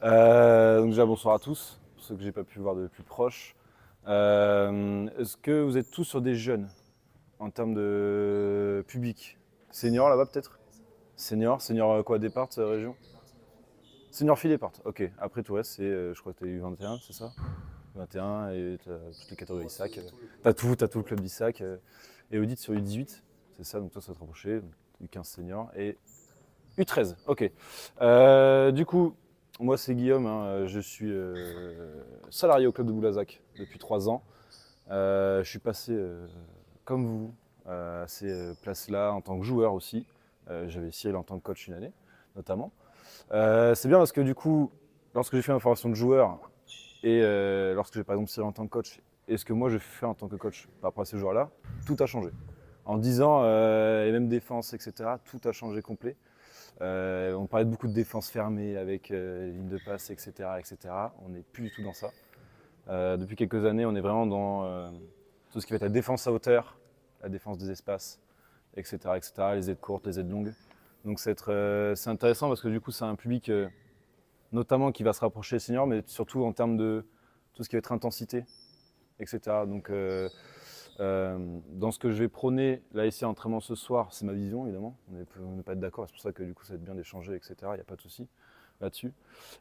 Donc déjà bonsoir à tous, pour ceux que j'ai pas pu voir de plus proche. Est-ce que vous êtes tous sur des jeunes en termes de public? Senior là-bas peut-être? Senior quoi, départ, région? Senior fille départ, ok. Après tout reste, c'est, je crois que t'as eu 21, c'est ça? 21 et t'as toutes les catégories ISAC. T'as tout le club d'ISAC. Et Audit sur U18, c'est ça, donc toi ça va te rapprocher. Donc, U15 senior et U13, ok. Du coup, moi c'est Guillaume, hein, je suis salarié au club de Boulazac depuis 3 ans. Je suis passé, comme vous, à ces places-là en tant que joueur aussi. J'avais Cyril en tant que coach une année, notamment. C'est bien parce que du coup, lorsque j'ai fait ma formation de joueur et lorsque j'ai par exemple Cyril en tant que coach, et ce que moi je fais en tant que coach par rapport à ces joueurs-là, tout a changé. En 10 ans, et même défense, etc., tout a changé complet. On parlait de beaucoup de défense fermée avec ligne de passe, etc., etc. On n'est plus du tout dans ça. Depuis quelques années, on est vraiment dans tout ce qui va être la défense à hauteur, la défense des espaces, etc., etc., les aides courtes, les aides longues. Donc c'est intéressant parce que du coup, c'est un public notamment qui va se rapprocher des seniors, mais surtout en termes de tout ce qui va être intensité, etc. Donc dans ce que je vais prôner là ici à l'entraînement ce soir, c'est ma vision évidemment, on n'est pas d'accord, c'est pour ça que du coup ça va être bien d'échanger, etc. Il n'y a pas de souci là-dessus.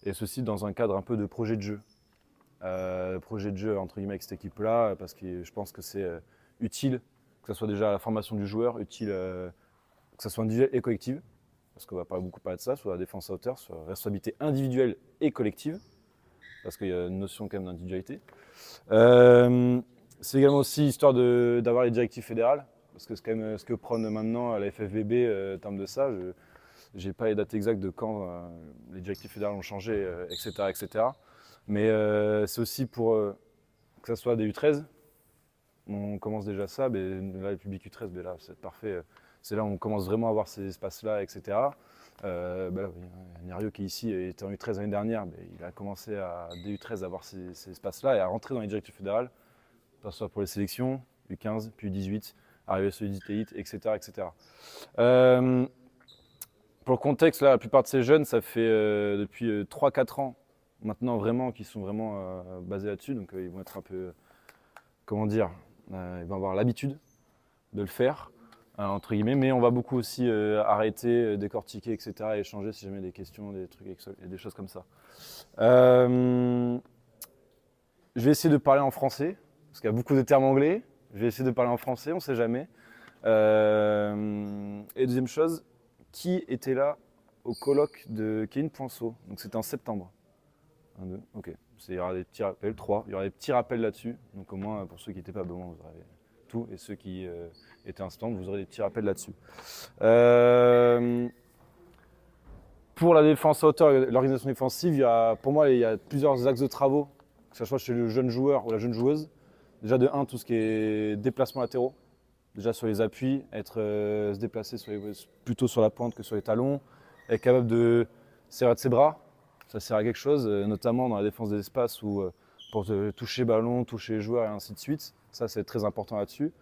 Et ceci dans un cadre un peu de projet de jeu. Projet de jeu entre guillemets avec cette équipe-là, parce que je pense que c'est utile, que ce soit déjà à la formation du joueur, utile que ce soit individuel et collective, parce qu'on va pas beaucoup parler de ça, sur la défense à hauteur, sur la responsabilité individuelle et collective, parce qu'il y a une notion quand même d'individualité. C'est également aussi histoire d'avoir les directives fédérales, parce que c'est quand même ce que prône maintenant à la FFVB en termes de ça. Je n'ai pas les dates exactes de quand les directives fédérales ont changé, etc., etc. Mais c'est aussi pour que ça soit des U13. On commence déjà ça, mais là, les publics U13, mais là, c'est parfait. C'est là où on commence vraiment à avoir ces espaces-là, etc. Là, Nerio qui est ici était en U13 l'année dernière, mais il a commencé à, dès U13 à avoir ces espaces-là et à rentrer dans les directives fédérales, que ce soit pour les sélections, U15, puis U18, arriver sur U18, etc. etc. Pour le contexte, là, la plupart de ces jeunes, ça fait depuis 3-4 ans maintenant vraiment qu'ils sont vraiment basés là-dessus, donc ils vont être un peu, comment dire, ils vont avoir l'habitude de le faire, entre guillemets, mais on va beaucoup aussi arrêter, décortiquer, etc., et échanger si jamais des questions, des trucs, des choses comme ça. Je vais essayer de parler en français, parce qu'il y a beaucoup de termes anglais. Je vais essayer de parler en français, on ne sait jamais. Et deuxième chose, qui était là au colloque de Kevin Poinceau? Donc c'était en septembre. 1, 2, ok. Il y aura des petits rappels, 3. Il y aura des petits rappels là-dessus. Donc au moins, pour ceux qui n'étaient pas bon, vous aurez tout. Et ceux qui étaient en stand, vous aurez des petits rappels là-dessus. Pour la défense à hauteur, l'organisation défensive, pour moi, il y a plusieurs axes de travaux, que ce soit chez le jeune joueur ou la jeune joueuse. Déjà de 1, tout ce qui est déplacement latéraux. Déjà sur les appuis, se déplacer plutôt sur la pointe que sur les talons, être capable de serrer de ses bras, ça sert à quelque chose, notamment dans la défense des espaces ou pour toucher ballon, toucher les joueurs et ainsi de suite. Ça, c'est très important là-dessus.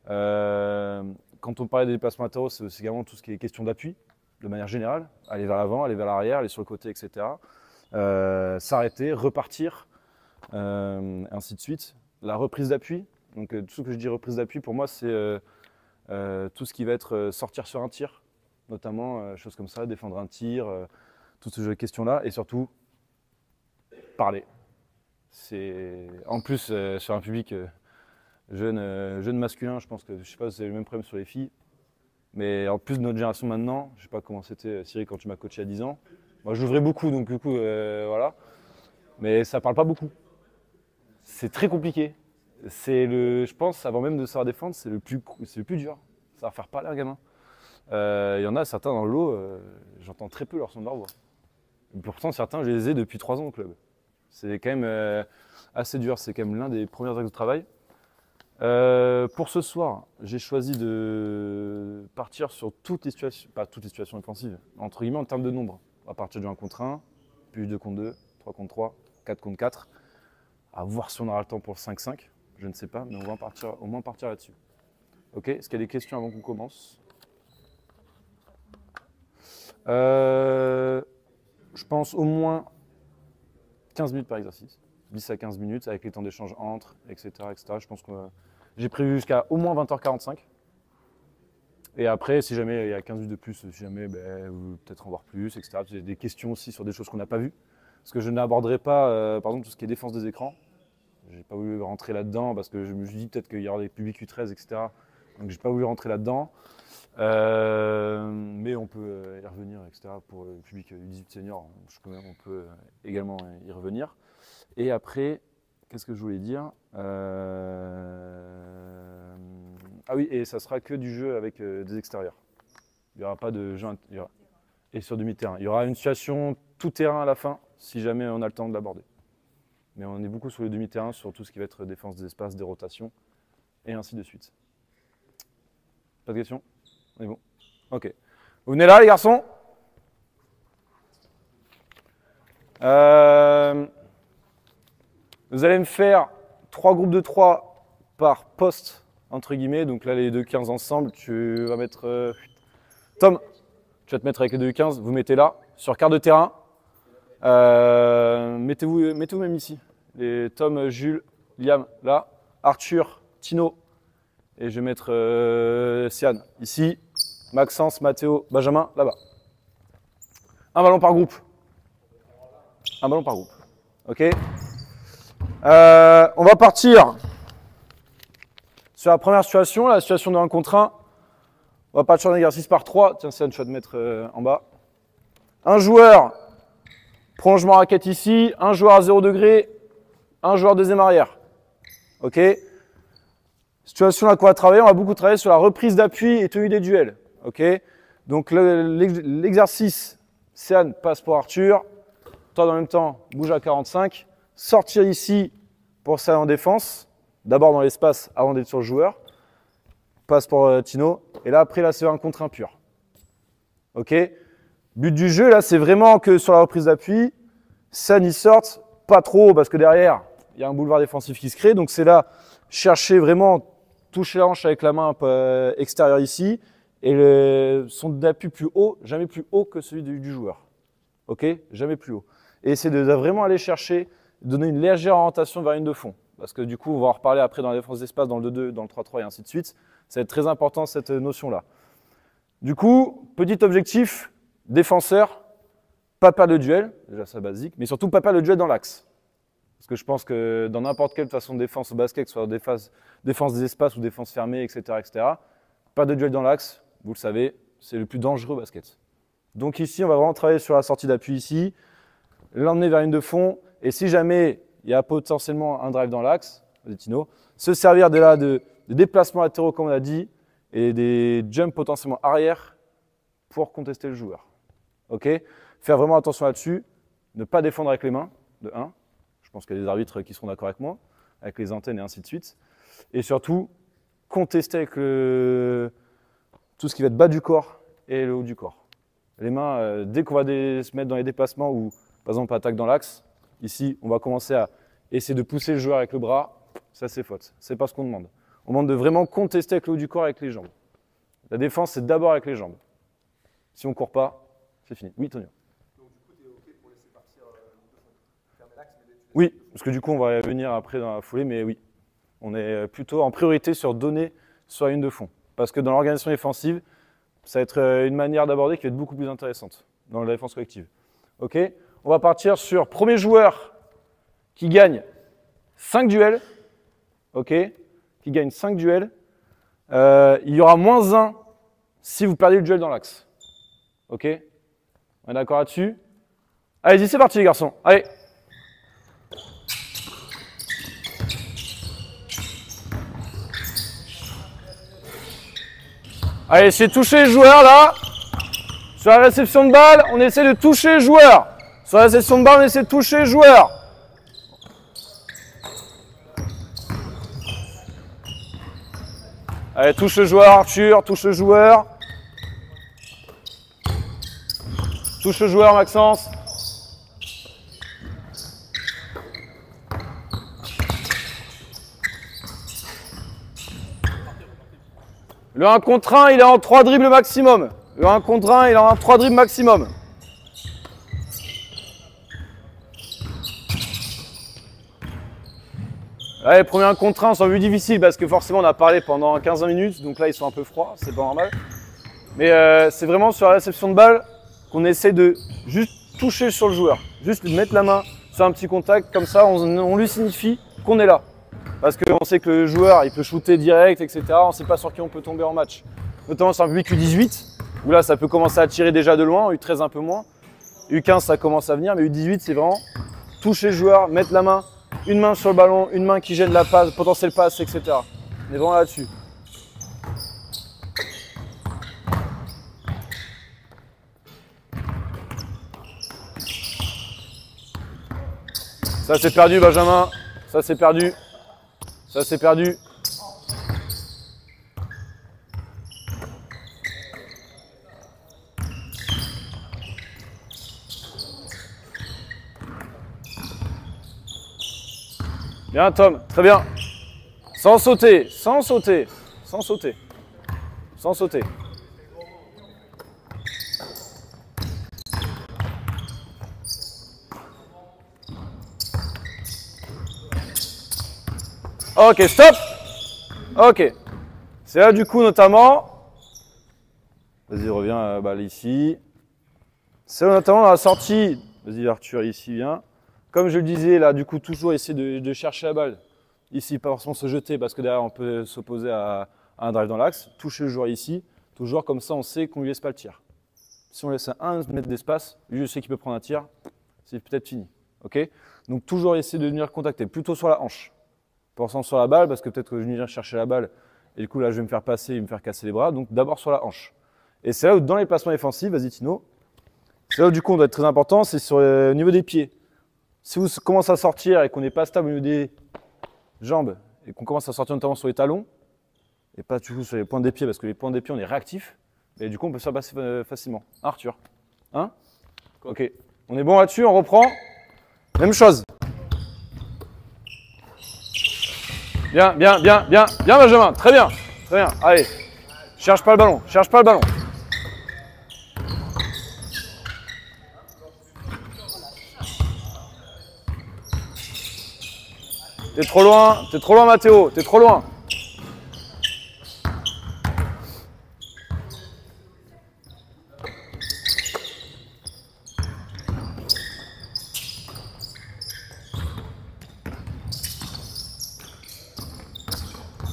Quand on parlait des déplacements latéraux, c'est aussi également tout ce qui est question d'appui, de manière générale. Aller vers l'avant, aller vers l'arrière, aller sur le côté, etc. S'arrêter, repartir, ainsi de suite. La reprise d'appui, donc tout ce que je dis reprise d'appui, pour moi, c'est tout ce qui va être sortir sur un tir, notamment, choses comme ça, défendre un tir, toutes ces questions-là, et surtout, parler. En plus, sur un public jeune masculin, je pense que, je sais pas si c'est le même problème sur les filles, mais en plus de notre génération maintenant, je sais pas comment c'était, Cyril, quand tu m'as coaché à 10 ans, moi j'ouvrais beaucoup, donc du coup, voilà, mais ça parle pas beaucoup. C'est très compliqué. Je pense, avant même de savoir défendre, c'est le plus dur. Savoir faire parler un gamin. Il y en a certains dans le lot, j'entends très peu leur son de leur voix. Et pourtant, certains, je les ai depuis 3 ans au club. C'est quand même assez dur, c'est quand même l'un des premiers axes de travail. Pour ce soir, j'ai choisi de partir sur toutes les situations, pas toutes les situations offensives, entre guillemets en termes de nombre. On va partir du 1 contre 1, puis 2 contre 2, 3 contre 3, 4 contre 4. À voir si on aura le temps pour le 5-5, je ne sais pas, mais on va au moins partir là-dessus. Ok, est-ce qu'il y a des questions avant qu'on commence? Je pense au moins 15 minutes par exercice. 10 à 15 minutes avec les temps d'échange entre, etc. etc. Je pense que j'ai prévu jusqu'à au moins 20h45. Et après, si jamais il y a 15 minutes de plus, si jamais, peut-être en voir plus, etc. J'ai des questions aussi sur des choses qu'on n'a pas vues. Parce que je n'aborderai pas, par exemple, tout ce qui est défense des écrans. Je n'ai pas voulu rentrer là-dedans parce que je me suis dit peut-être qu'il y aura des publics U13, etc. Donc je n'ai pas voulu rentrer là-dedans. Mais on peut y revenir, etc. Pour le public U18 senior, on peut également y revenir. Et après, qu'est-ce que je voulais dire? Ah oui, et ça sera que du jeu avec des extérieurs. Il n'y aura pas de jeu et sur demi-terrain. Il y aura une situation tout terrain à la fin, si jamais on a le temps de l'aborder. Mais on est beaucoup sur le demi-terrain, sur tout ce qui va être défense des espaces, des rotations, et ainsi de suite. Pas de questions? On est bon? Ok. Vous venez là, les garçons? Vous allez me faire 3 groupes de 3 par poste, entre guillemets. Donc là, les deux 15 ensemble, tu vas mettre... Tom, tu vas te mettre avec les deux 15, vous mettez là, sur quart de terrain. Mettez-vous même ici. Les Tom, Jules, Liam, là. Arthur, Tino. Et je vais mettre Sian ici. Maxence, Mathéo, Benjamin, là-bas. Un ballon par groupe. Un ballon par groupe. Ok. On va partir sur la première situation, la situation de 1 contre 1. On va partir en exercice par 3. Tiens, Sian, tu vas te mettre en bas. Un joueur, prolongement raquette ici. Un joueur à 0 degré. Un joueur deuxième arrière. Ok. Situation là qu'on va travailler, on va beaucoup travailler sur la reprise d'appui et tenue des duels. Ok. Donc l'exercice, Sian passe pour Arthur. Toi, dans le même temps, bouge à 45. Sortir ici pour ça en défense. D'abord dans l'espace avant d'être sur le joueur. Passe pour Tino. Et là, après, là, c'est un contre 1 pur. Ok. But du jeu, là, c'est vraiment que sur la reprise d'appui, Sian y sorte pas trop parce que derrière, il y a un boulevard défensif qui se crée. Donc, c'est là, chercher vraiment, toucher la hanche avec la main extérieure ici. Et son d'appui plus haut, jamais plus haut que celui du joueur. Ok. Jamais plus haut. Et essayer de vraiment aller chercher, donner une légère orientation vers une de fond. Parce que du coup, on va en reparler après dans la défense d'espace, dans le 2-2, dans le 3-3 et ainsi de suite. Ça va être très important cette notion-là. Du coup, petit objectif, défenseur, pas perdre le duel, déjà ça basique, mais surtout pas perdre le duel dans l'axe. Parce que je pense que dans n'importe quelle façon de défense au basket, que ce soit défense des espaces ou défense fermée, etc., pas de duel dans l'axe, vous le savez, c'est le plus dangereux au basket. Donc ici, on va vraiment travailler sur la sortie d'appui ici, l'emmener vers une de fond, et si jamais il y a potentiellement un drive dans l'axe, Tino, se servir de là de déplacements latéraux comme on a dit, et des jumps potentiellement arrière pour contester le joueur. Ok. Faire vraiment attention là-dessus, ne pas défendre avec les mains, de 1. Je pense qu'il y a des arbitres qui seront d'accord avec moi, avec les antennes et ainsi de suite. Et surtout, contester avec tout ce qui va être bas du corps et le haut du corps. Les mains, dès qu'on va se mettre dans les déplacements ou par exemple attaque dans l'axe, ici on va commencer à essayer de pousser le joueur avec le bras, ça c'est faute, c'est pas ce qu'on demande. On demande de vraiment contester avec le haut du corps avec les jambes. La défense c'est d'abord avec les jambes. Si on ne court pas, c'est fini. Oui, Tonio. Donc du coup tu es OK pour laisser partir fermer l'axe, mais oui, parce que du coup on va venir après dans la foulée, mais oui. On est plutôt en priorité sur donner sur la ligne de fond. Parce que dans l'organisation défensive, ça va être une manière d'aborder qui va être beaucoup plus intéressante dans la défense collective. Ok. On va partir sur premier joueur qui gagne 5 duels. Ok. Qui gagne 5 duels. Il y aura -1 si vous perdez le duel dans l'axe. Ok. On est d'accord là-dessus? Allez-y, c'est parti les garçons. Allez. Allez, essayez de toucher les joueurs là. Sur la réception de balle, on essaie de toucher les joueurs. Sur la réception de balle, on essaie de toucher les joueurs. Allez, touche le joueur, Arthur, touche le joueur. Touche le joueur, Maxence. Le 1 contre 1, il est en 3 dribbles maximum. Le 1 contre 1, il est en 3 dribbles maximum. Allez, premier 1 contre 1, on s'en vu difficile parce que forcément on a parlé pendant 15 minutes, donc là ils sont un peu froids, c'est pas normal. Mais c'est vraiment sur la réception de balle qu'on essaie de juste toucher sur le joueur, juste mettre la main sur un petit contact, comme ça on lui signifie qu'on est là. Parce qu'on sait que le joueur il peut shooter direct, etc. On ne sait pas sur qui on peut tomber en match. Notamment sur un public U18, où là ça peut commencer à tirer déjà de loin, U13 un peu moins. U15 ça commence à venir, mais U18 c'est vraiment toucher le joueur, mettre la main, une main sur le ballon, une main qui gêne la passe, potentiel passe, etc. On est vraiment là-dessus. Ça c'est perdu Benjamin, ça c'est perdu, ça c'est perdu. Bien Tom, très bien. Sans sauter, sans sauter, sans sauter, sans sauter. Ok, stop. Ok. C'est là du coup notamment. Vas-y, reviens à la balle ici. C'est là notamment dans la sortie. Vas-y Arthur, ici, viens. Comme je le disais, là, du coup, toujours essayer de chercher la balle. Ici, pas forcément se jeter parce que derrière, on peut s'opposer à un drive dans l'axe. Toucher le joueur ici. Toujours comme ça, on sait qu'on ne lui laisse pas le tir. Si on laisse 1 mètre d'espace, lui, je sais qu'il peut prendre un tir. C'est peut-être fini. Ok. Donc, toujours essayer de venir contacter, plutôt sur la hanche. Pensant sur la balle, parce que peut-être que je viens chercher la balle et du coup là je vais me faire passer et me faire casser les bras, donc d'abord sur la hanche. Et c'est là où dans les placements défensifs, vas-y Tino, c'est là où du coup on doit être très important, c'est sur le niveau des pieds. Si vous commencez à sortir et qu'on n'est pas stable au niveau des jambes et qu'on commence à sortir notamment sur les talons, et pas du coup sur les pointes des pieds, parce que les pointes des pieds on est réactif, et du coup on peut se faire passer facilement. Hein, Arthur? Hein? Ok, on est bon là-dessus, on reprend. Même chose. Bien, bien, bien, bien, bien Benjamin, très bien, très bien. Allez, cherche pas le ballon, cherche pas le ballon. T'es trop loin Mathéo, t'es trop loin.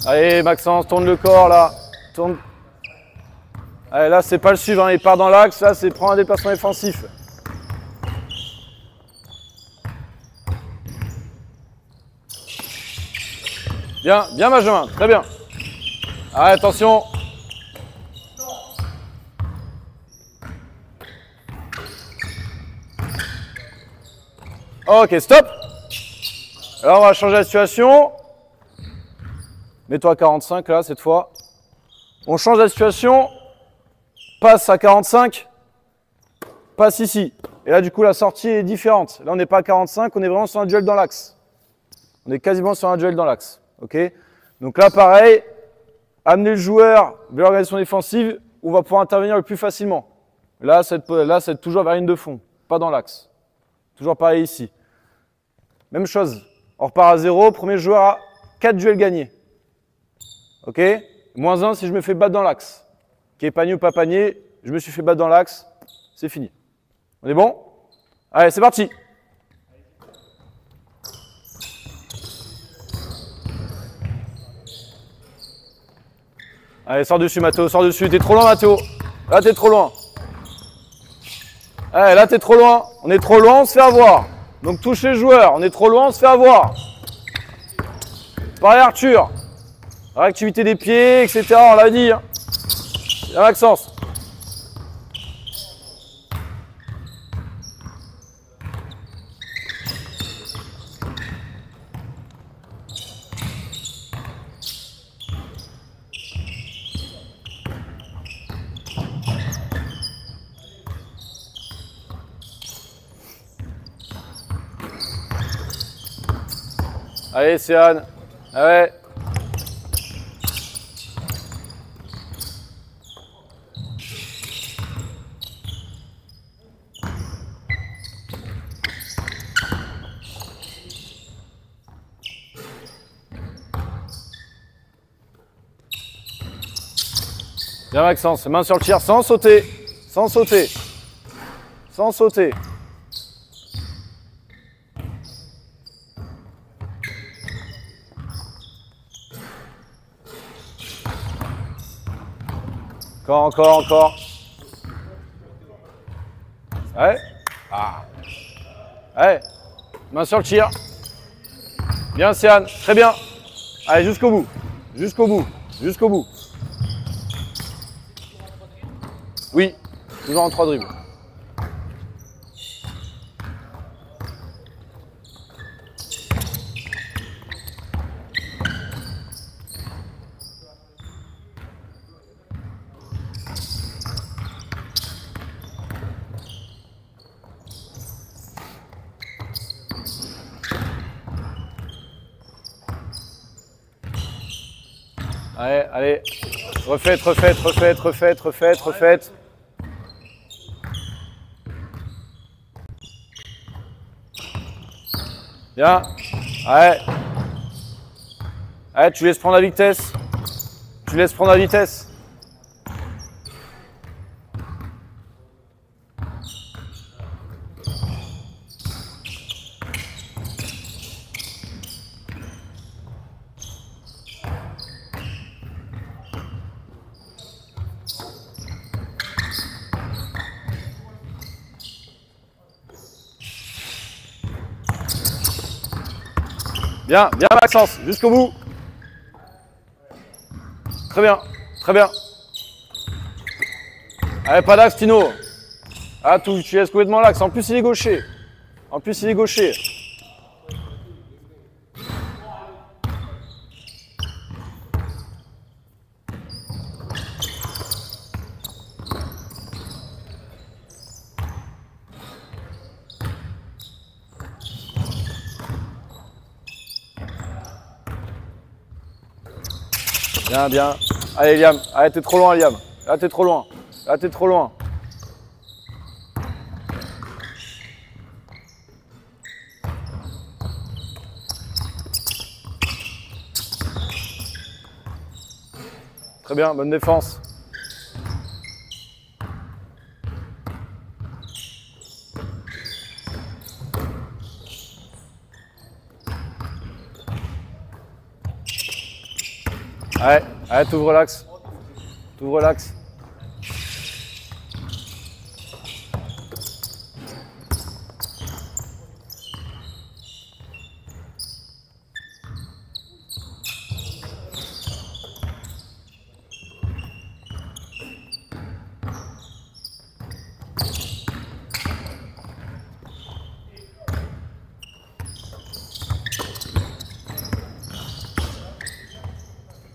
Allez Maxence, tourne le corps là. Tourne. Allez, là c'est pas le suivre, hein. Il part dans l'axe, là c'est prendre un déplacement défensif. Bien, bien Benjamin, très bien. Allez, attention. Ok, stop. Alors on va changer la situation. Mets-toi à 45 là cette fois. On change la situation. Passe à 45. Passe ici. Et là du coup la sortie est différente. Là on n'est pas à 45, on est vraiment sur un duel dans l'axe. On est quasiment sur un duel dans l'axe. Ok. Donc là pareil, amener le joueur vers l'organisation défensive où on va pouvoir intervenir le plus facilement. Là c'est toujours vers la ligne de fond, pas dans l'axe. Toujours pareil ici. Même chose. On repart à 0, premier joueur à 4 duels gagnés. Ok, moins 1 si je me fais battre dans l'axe. Qui est panier ou pas panier, je me suis fait battre dans l'axe, c'est fini. On est bon? Allez, c'est parti. Allez, sors dessus Mathéo, sors dessus. T'es trop loin Mathéo. Là, t'es trop loin. Allez, là, t'es trop loin. On est trop loin, on se fait avoir. Donc touche les joueurs. On est trop loin, on se fait avoir. Pareil Arthur. Réactivité des pieds, etc. On l'a dit. Hein. Bien Maxence. Allez, Céane. Ah ouais. Bien Maxence, main sur le tir sans sauter. Sans sauter. Sans sauter. Encore. Ouais. Ah. Ouais. Main sur le tir. Bien Sian, très bien. Allez, jusqu'au bout. Jusqu'au bout. Jusqu'au bout. Oui, toujours en 3 dribbles. Allez. Refaites. Bien. Allez, tu laisses prendre la vitesse. Bien Maxence, jusqu'au bout. Très bien. Allez, pas d'axe Tino. Ah, tu laisses complètement l'axe. En plus, il est gaucher. Bien. Allez, Liam. Allez, t'es trop loin, Liam. Là, t'es trop loin. Très bien, bonne défense. Allez, t'ouvres l'axe.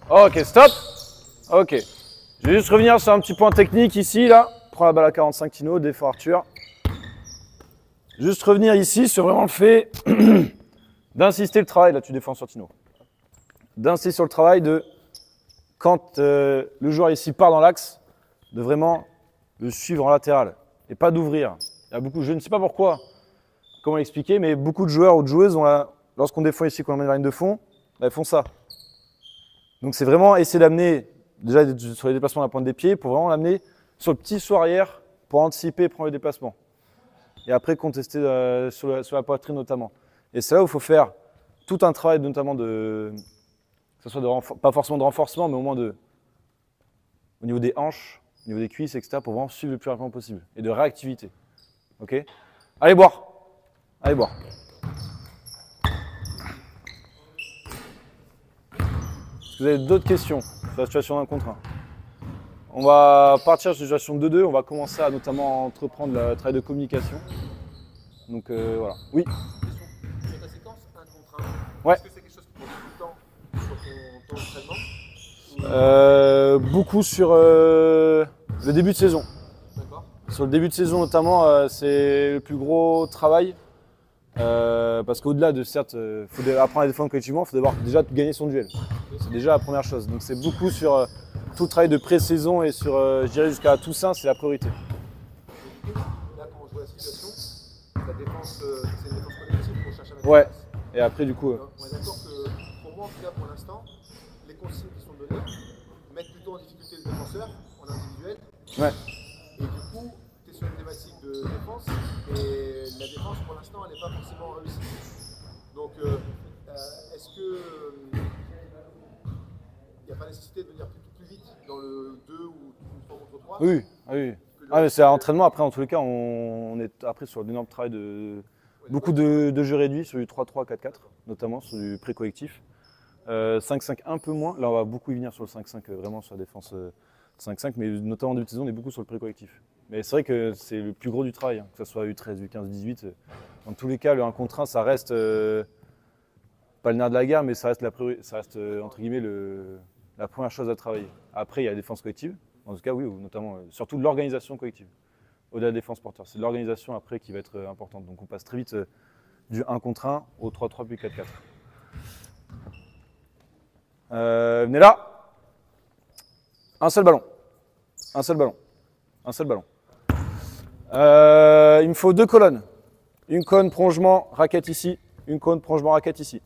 Ok, stop. Ok. Je vais juste revenir sur un petit point technique ici, là. Prends la balle à 45 kg, défend Arthur. Juste revenir ici sur vraiment le fait d'insister le travail. Là, tu défends sur Tino. D'insister sur le travail de, quand le joueur ici part dans l'axe, de vraiment le suivre en latéral et pas d'ouvrir. Il y a beaucoup, je ne sais pas pourquoi, comment l'expliquer, mais beaucoup de joueurs ou de joueuses, lorsqu'on défend ici, qu'on emmène la ligne de fond, elles font ça. Donc c'est vraiment essayer d'amener, déjà sur les déplacements de la pointe des pieds, pour vraiment l'amener sur le petit saut arrière, pour anticiper et prendre le déplacement. Et après contester sur la poitrine notamment. Et c'est là où il faut faire tout un travail notamment de, que ce soit pas forcément de renforcement, mais au moins au niveau des hanches, au niveau des cuisses, etc. pour vraiment suivre le plus rapidement possible. Et de réactivité. Ok ? Allez boire. Est-ce que vous avez d'autres questions sur la situation 1 contre 1 ? On va partir sur la situation 2-2. On va commencer à notamment entreprendre le travail de communication. Donc voilà. Oui. Sur ta séquence 1 contre 1, ouais. Est-ce que c'est quelque chose qui prend beaucoup de temps sur ton entraînement Beaucoup sur le début de saison. D'accord. Sur le début de saison notamment, c'est le plus gros travail. Parce qu'au-delà de, certes, faut apprendre à défendre collectivement, il faut d'abord déjà gagner son duel. C'est déjà la première chose. Donc c'est beaucoup sur tout le travail de pré-saison et sur, je dirais jusqu'à Toussaint, c'est la priorité. Et là, quand on joue la situation, la défense, c'est une défense collective qu'on cherche à mettre Ouais. en place. Et après, du coup. On est d'accord que, pour moi, en tout cas pour l'instant, les consignes qui sont données mettent plutôt en difficulté le défenseur en Ouais. Et du coup, tu es sur une thématique de défense, et la défense, pour l'instant, elle n'est pas forcément réussie. Donc, est-ce que il n'y a pas nécessité de venir plus vite dans le 2 ou 3 contre 3? Oui, oui. Ah, mais c'est à l'entraînement. Après, en tous les cas, on est après sur d'énormes travail de beaucoup de jeux réduits sur du 3-3, 4-4, notamment sur du pré-collectif. 5-5 un peu moins. Là, on va beaucoup y venir sur le 5-5, vraiment sur la défense 5-5, mais notamment en début de saison, on est beaucoup sur le pré-collectif. Mais c'est vrai que c'est le plus gros du travail, hein, que ce soit U13, U15, 18. Dans tous les cas, le 1 contre 1, ça reste pas le nerf de la guerre, mais ça reste, ça reste entre guillemets la première chose à travailler. Après, il y a la défense collective. En tout cas, oui, ou notamment, surtout de l'organisation collective. Au-delà de la défense porteur, c'est l'organisation après qui va être importante. Donc on passe très vite du 1 contre 1 au 3-3 puis 4-4. Venez là. Un seul ballon. Un seul ballon. Un seul ballon. Il me faut 2 colonnes. Une colonne prolongement raquette ici. Une colonne prolongement raquette ici.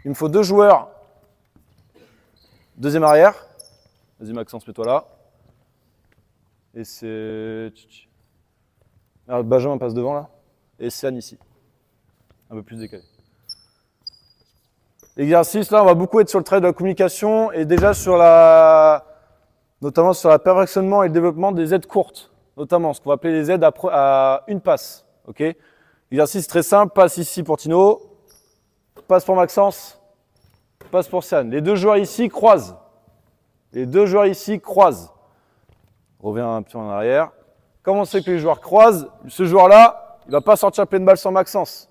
Il me faut 2 joueurs. Deuxième arrière. Vas-y Maxence, mets-toi là. Et c'est... Alors Benjamin passe devant là. Et c'est Anne ici. Un peu plus décalé. L'exercice là, on va beaucoup être sur le travail de la communication et déjà sur notamment sur le perfectionnement et le développement des aides courtes. Notamment ce qu'on va appeler les aides à une passe. Ok. Exercice très simple, passe ici pour Tino. Passe pour Maxence. Passe pour Sian. Les 2 joueurs ici croisent. Les 2 joueurs ici croisent. Reviens un peu en arrière. Comme on sait que les joueurs croisent, ce joueur-là, il ne va pas sortir pleine balle sans Maxence.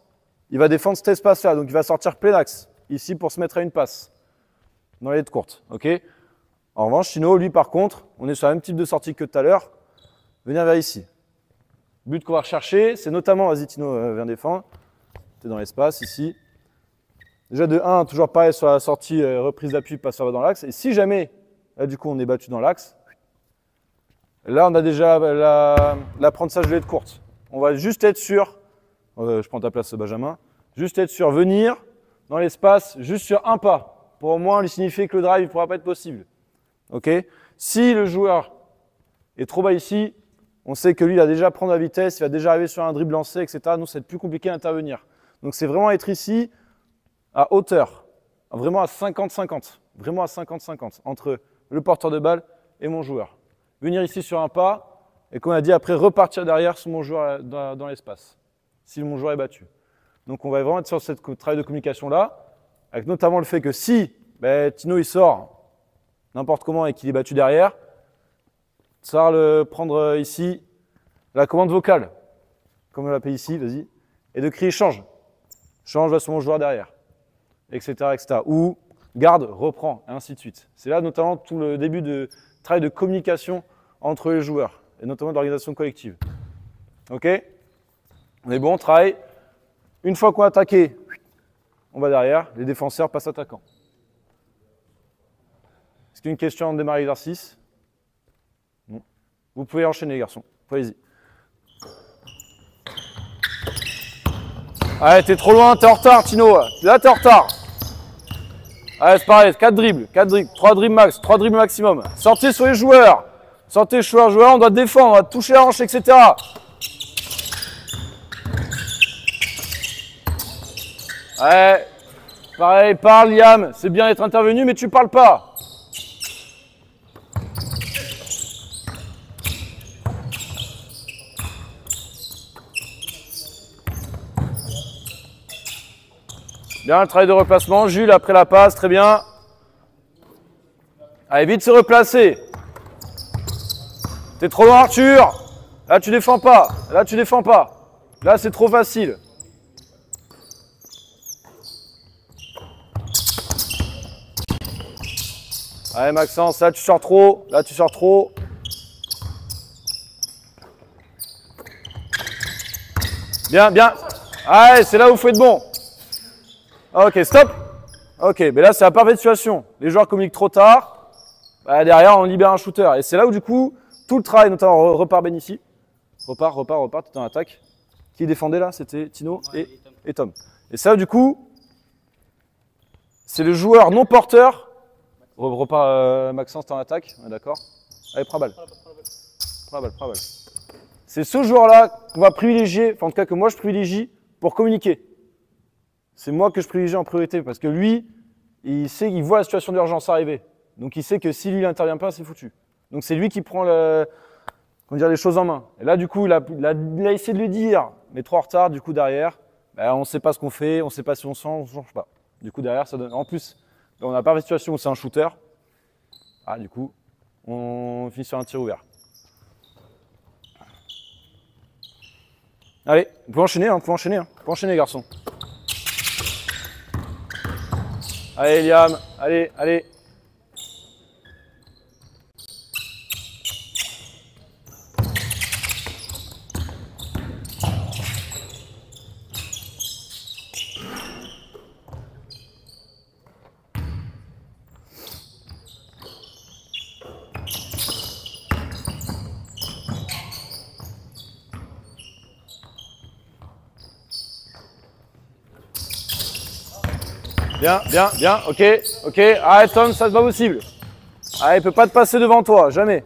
Il va défendre cet espace-là, donc il va sortir plein axe, ici pour se mettre à une passe, dans les aides courtes. Okay. En revanche, Tino, lui par contre, on est sur le même type de sortie que tout à l'heure. Venir vers ici. Le but qu'on va rechercher, c'est notamment, vas-y Tino, viens défendre. Tu es dans l'espace, ici. Déjà de 1, toujours pareil sur la sortie, reprise d'appui, passe dans l'axe. Et si jamais, là du coup on est battu dans l'axe, là on a déjà l'apprentissage de l'aide courte. On va juste être sûr, je prends ta place Benjamin, juste être sûr, venir dans l'espace, juste sur un pas, pour au moins lui signifier que le drive ne pourra pas être possible. Okay. Si le joueur est trop bas ici, on sait que lui il va déjà prendre la vitesse, il va déjà arriver sur un dribble lancé, etc. Nous, ça va être plus compliqué d'intervenir. Donc c'est vraiment être ici à hauteur, vraiment à 50-50, vraiment à 50-50, entre le porteur de balle et mon joueur. Venir ici sur un pas, et comme on a dit, après repartir derrière sur mon joueur dans l'espace, si mon joueur est battu. Donc on va vraiment être sur ce travail de communication-là, avec notamment le fait que si Tino il sort n'importe comment et qu'il est battu derrière, ça va le prendre ici la commande vocale, comme on l'appelle ici, vas-y, et de crier change. Change, va sur mon joueur derrière, etc., etc. Ou garde, reprend, et ainsi de suite. C'est là notamment tout le début de travail de communication entre les joueurs, et notamment d'organisation collective. Ok? On est bon, on travaille. Une fois qu'on a attaqué, on va derrière, les défenseurs passent attaquant. Est-ce qu'il y a une question avant de démarrer l'exercice? Non. Vous pouvez enchaîner les garçons, allez-y. Allez, t'es trop loin, t'es en retard Tino, là t'es en retard. Allez, c'est pareil, 4 dribbles, 3 dribbles max, 3 dribbles maximum. Sortez sur les joueurs, sortez joueurs, on doit défendre, on doit toucher la hanche, etc. Ouais, pareil, parle Liam, c'est bien d'être intervenu, mais tu parles pas. Bien, le travail de replacement. Jules, après la passe, très bien. Allez, vite se replacer. T'es trop loin, Arthur. Là, tu défends pas. Là, tu défends pas. Là, c'est trop facile. Allez, Maxence, là, tu sors trop. Là, tu sors trop. Bien, bien. Allez, c'est là où il faut être bon. Ok, stop. Ok, mais là, c'est la parfaite situation. Les joueurs communiquent trop tard. Derrière, on libère un shooter. Et c'est là où, du coup, tout le travail, notamment, repart Ben ici. Repart, tu es en attaque. Qui défendait là? C'était Tino et Tom. Et ça, du coup, c'est le joueur non porteur Repars Maxence, t'es en attaque, d'accord? Allez, prends la balle. Prends la balle. C'est ce joueur-là qu'on va privilégier, enfin en tout cas que moi je privilégie pour communiquer. C'est moi que je privilégie en priorité parce que lui, il sait, il voit la situation d'urgence arriver. Donc il sait que si lui il n'intervient pas, c'est foutu. Donc c'est lui qui prend les choses en main. Et là du coup, il a essayé de lui dire, mais trop en retard, du coup derrière, on ne sait pas ce qu'on fait, on ne sait pas si on sent, on ne change pas. Du coup derrière, ça donne. En plus, on n'a pas une situation où c'est un shooter. Ah du coup, on finit sur un tir ouvert. Allez, vous pouvez enchaîner, vous pouvez enchaîner les garçons. Allez Liam, allez. Bien, ok. Arrête Tom, ça c'est pas possible. Ah, il peut pas te passer devant toi, jamais.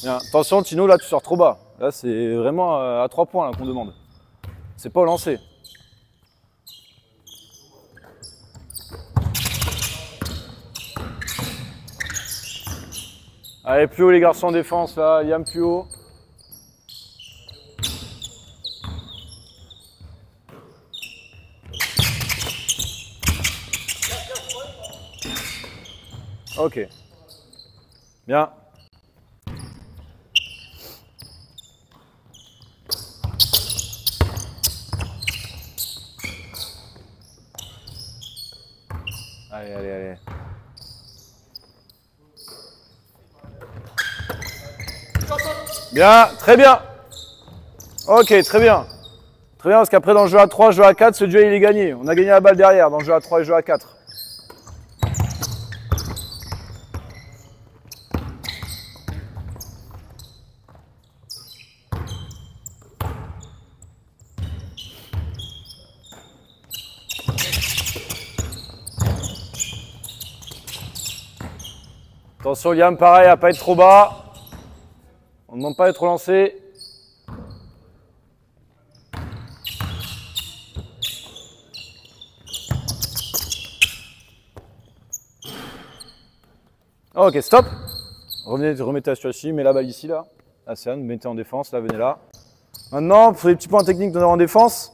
Bien. Attention Tino, là tu sors trop bas. Là c'est vraiment à 3 points qu'on demande. C'est pas au lancer. Allez, plus haut les garçons en défense, là, Liam plus haut. Ok. Bien. Allez. Bien, très bien. Ok, très bien. Très bien, parce qu'après dans le jeu à 3, jeu à 4, ce duel il est gagné. On a gagné la balle derrière dans le jeu à 3 et jeu à 4. Attention Liam, pareil, à pas être trop bas. On ne demande pas d'être relancé. Ok, stop. Remettez la situation, mais la balle ici, là. Là, c'est un, mettez en défense, là, venez là. Maintenant, pour les petits points techniques d'honneur en défense,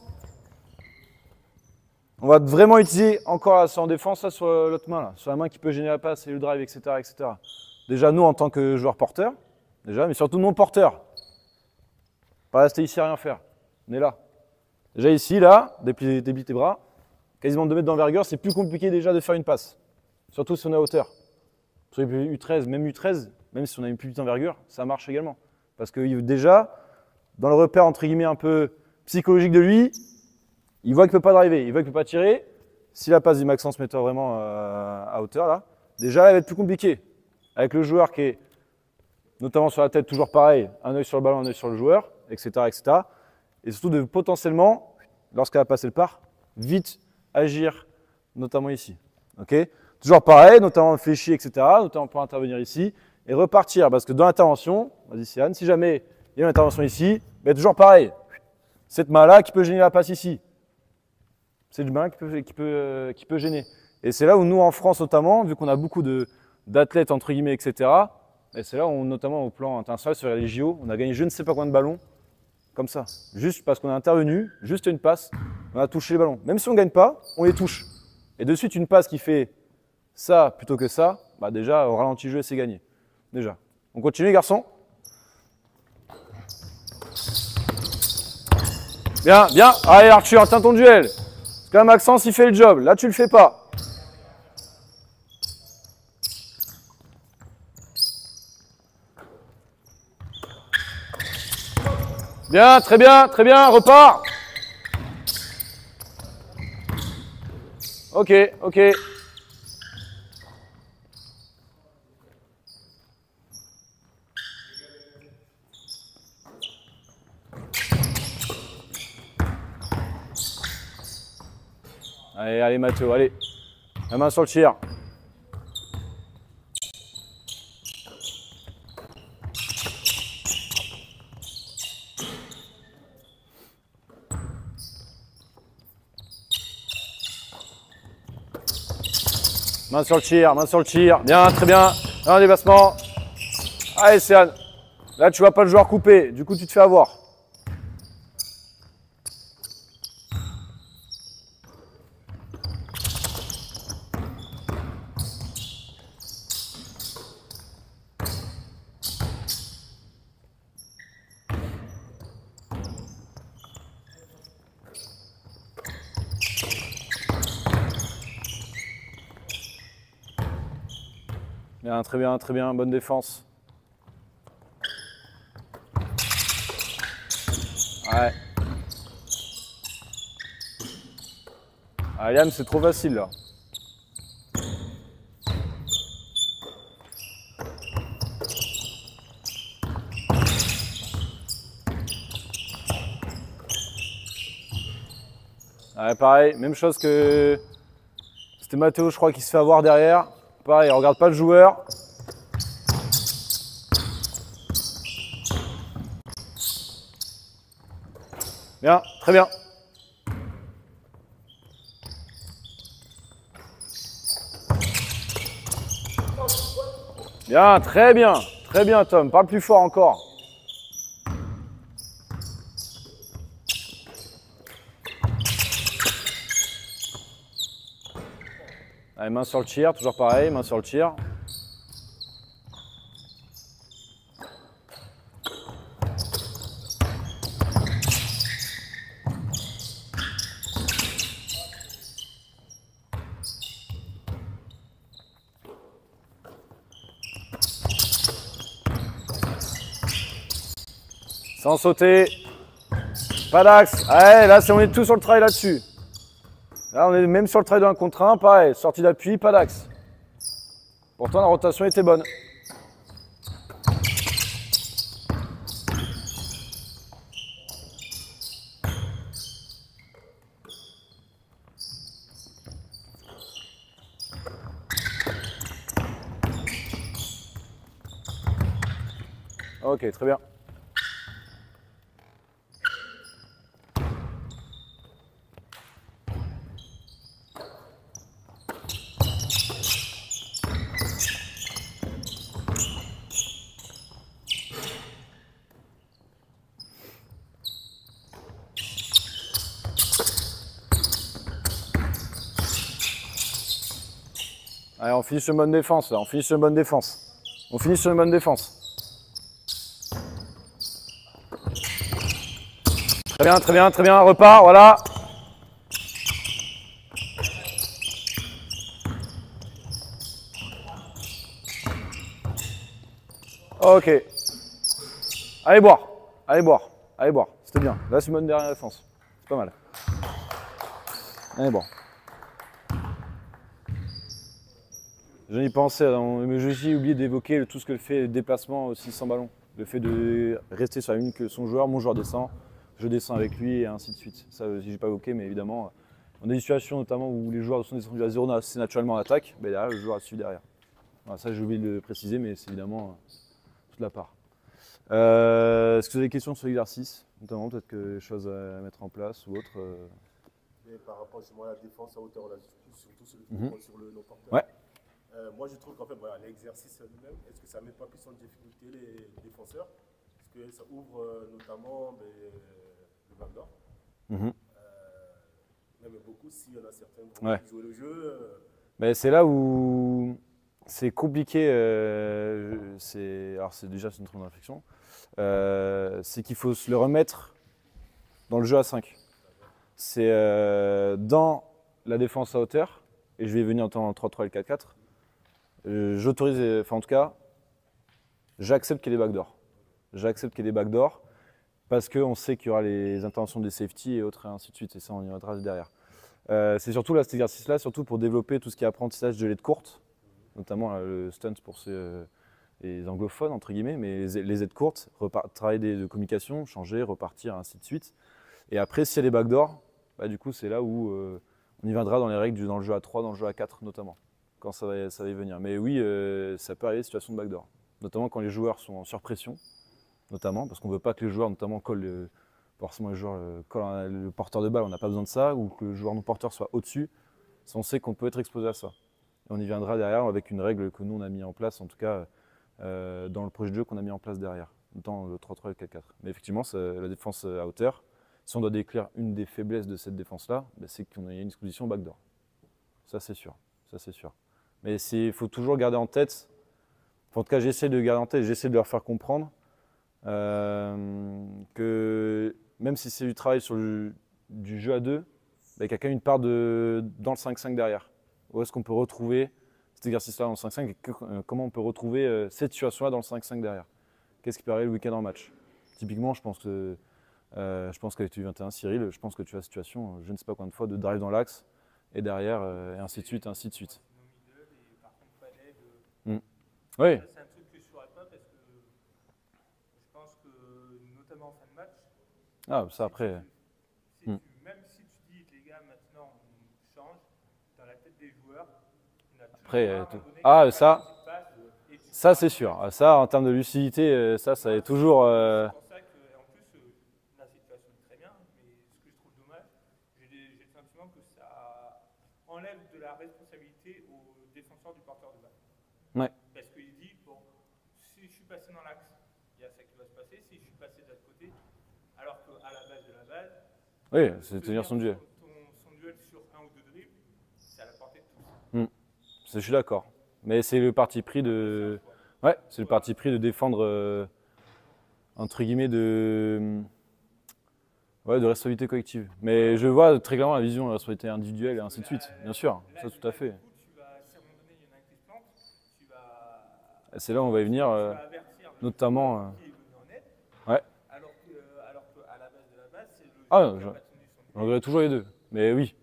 on va vraiment utiliser encore là, en défense, là, sur l'autre main, là, sur la main qui peut gêner la passe et le drive, etc., etc. Déjà, nous, en tant que joueurs porteurs, déjà, mais surtout non porteurs. Pas rester ici à rien faire. On est là. Déjà ici, là, déplie tes bras, quasiment 2 mètres d'envergure, c'est plus compliqué déjà de faire une passe. Surtout si on est à hauteur. Sur les U13, même si on a une plus petite envergure, ça marche également. Parce que déjà, dans le repère entre guillemets un peu psychologique de lui, il voit qu'il ne peut pas driver, il voit qu'il ne peut pas tirer. Si la passe du Maxence met vraiment à hauteur, là, déjà, elle va être plus compliquée. Avec le joueur qui est notamment sur la tête, toujours pareil, un œil sur le ballon, un œil sur le joueur, etc., etc. Et surtout de potentiellement, lorsqu'elle a passé le part, vite agir, notamment ici. Okay, toujours pareil, notamment fléchi, etc., notamment pour intervenir ici, et repartir, parce que dans l'intervention, vas-y Sian, si jamais il y a une intervention ici, ben toujours pareil, cette main-là qui peut gêner la passe ici, cette main qui peut gêner. Et c'est là où nous, en France notamment, vu qu'on a beaucoup d'athlètes, entre guillemets, etc., et c'est là où, notamment au plan international, sur les JO, on a gagné je ne sais pas combien de ballons, comme ça, juste parce qu'on a intervenu, juste une passe, on a touché les ballons. Même si on ne gagne pas, on les touche. Et de suite, une passe qui fait ça plutôt que ça, bah déjà, au ralenti jeu, c'est gagné. Déjà. On continue, les garçons. Bien. Allez, Arthur, tiens ton duel. Parce que là, Maxence, il fait le job. Là, tu le fais pas. Bien, très bien, repars. Ok. Allez, allez Mathéo, allez. La main sur le tir. Main sur le tir, main sur le tir. Bien, très bien. Un déplacement. Allez, Céane. Là, tu vois pas le joueur couper. Du coup, tu te fais avoir. Bien, très bien. Bonne défense. Ouais. Ah, Yann, c'est trop facile là. Ouais, pareil, même chose que c'était Mathéo, je crois, qui se fait avoir derrière. Pareil, il regarde pas le joueur. Bien, très bien. Bien, très bien Tom, parle plus fort encore. Allez, main sur le tir, toujours pareil, main sur le tir. Sans sauter. Pas d'axe. Allez, là, on est tous sur le travail là-dessus. Là, on est même sur le travail de 1 contre 1, pareil. Sortie d'appui, pas d'axe. Pourtant, la rotation était bonne. Ok, très bien. Allez, on finit sur une bonne défense, là. On finit sur une bonne défense. On finit sur une bonne défense. Très bien, repart, voilà. Ok. Allez boire, allez boire, allez boire. C'était bien. Là, c'est une bonne dernière défense. C'est pas mal. Allez boire. J'en ai pensé, mais j'ai aussi oublié d'évoquer tout ce que fait le déplacement aussi sans ballon. Le fait de rester sur la ligne que son joueur, mon joueur descend, je descends avec lui et ainsi de suite. Ça aussi, j'ai pas évoqué, mais évidemment, on a des situations notamment où les joueurs sont descendus à 0 assez naturellement en attaque, mais derrière, le joueur a suivi derrière. Voilà, ça, j'ai oublié de le préciser, mais c'est évidemment toute la part. Est-ce que vous avez des questions sur l'exercice, notamment peut-être que des choses à mettre en place ou autre Mais par rapport justement à la défense à hauteur, là, surtout sur le non-porteur. Ouais. Moi, je trouve qu'en fait, voilà, l'exercice lui-même, est-ce que ça ne met pas plus en difficulté les défenseurs? Parce que ça ouvre notamment le backdoor. Même beaucoup, s'il y en a certains qui jouent le jeu. C'est là où c'est compliqué. Alors, c'est déjà une très bonne réflexion. C'est qu'il faut se le remettre dans le jeu à 5. C'est dans la défense à hauteur, et je vais venir en 3-3 et le 4-4. J'autorise, enfin en tout cas, j'accepte qu'il y ait des backdoors. J'accepte qu'il y ait des backdoors parce qu'on sait qu'il y aura les interventions des safety et autres et ainsi de suite. Et ça, on y reviendra derrière. C'est surtout là, cet exercice-là, surtout pour développer tout ce qui est apprentissage de l'aide courte, notamment le stunt pour les anglophones, entre guillemets, mais les aides courtes, travailler de communication, changer, repartir, ainsi de suite. Et après, s'il y a des backdoors, du coup, c'est là où On y viendra dans les règles dans le jeu à 3, dans le jeu à 4 notamment, quand ça va y venir. Mais oui, ça peut arriver situation de backdoor, notamment quand les joueurs sont en surpression, notamment, parce qu'on ne veut pas que les joueurs notamment collent, forcément les joueurs collent le porteur de balle, on n'a pas besoin de ça, ou que le joueur non porteur soit au-dessus, on sait qu'on peut être exposé à ça. Et on y viendra derrière avec une règle que nous on a mis en place, en tout cas dans le projet de jeu qu'on a mis en place derrière, dans le 3-3 et le 4-4. Mais effectivement, la défense à hauteur, si on doit décrire une des faiblesses de cette défense-là, ben c'est qu'on a une exposition backdoor. Ça c'est sûr, ça c'est sûr. Mais il faut toujours garder en tête, en tout cas j'essaie de garder en tête, j'essaie de leur faire comprendre que même si c'est du travail sur du jeu à deux, ben, qu'il y a quand même une part dans le 5-5 derrière. Où est-ce qu'on peut retrouver cet exercice-là dans le 5-5 et comment on peut retrouver cette situation-là dans le 5-5 derrière. Qu'est-ce qui peut arriver le week-end en match? Typiquement, je pense qu'avec le U21, Cyril, je pense que tu as la situation, je ne sais pas combien de fois, de drive dans l'axe et derrière, et ainsi de suite, ainsi de suite. Oui. C'est un truc que je ne saurais pas parce que je pense que, notamment en fin de match, ah, ça après. Même si tu dis, les gars, maintenant on change, dans la tête des joueurs, on a après, ah, ça c'est sûr. Ça, en termes de lucidité, ça est toujours. C'est pour ça qu'en plus, la situation est très bien, mais ce que je trouve dommage, j'ai le sentiment que ça enlève de la responsabilité aux défenseurs du porteur de balle. Ouais. Parce qu'il dit, bon, si je suis passé dans l'axe, il y a ça qui va se passer, si je suis passé de l'autre côté, alors qu'à la base de la base, oui, c'est tenir son duel. Son duel sur un ou deux dribbles, c'est à la portée de tous. Je suis d'accord. Mais c'est le parti pris de. Ouais, c'est le parti pris de défendre, entre guillemets, de responsabilité collective. Mais je vois très clairement la vision de la responsabilité individuelle et ainsi de suite, bien sûr, ça tout à fait. Si à un moment donné, il y en a un qui se plante, tu vas. C'est là où on va y venir, notamment. Ouais. Alors qu'à la base de la base, c'est le. Ah, j'en regrette toujours les deux, mais oui.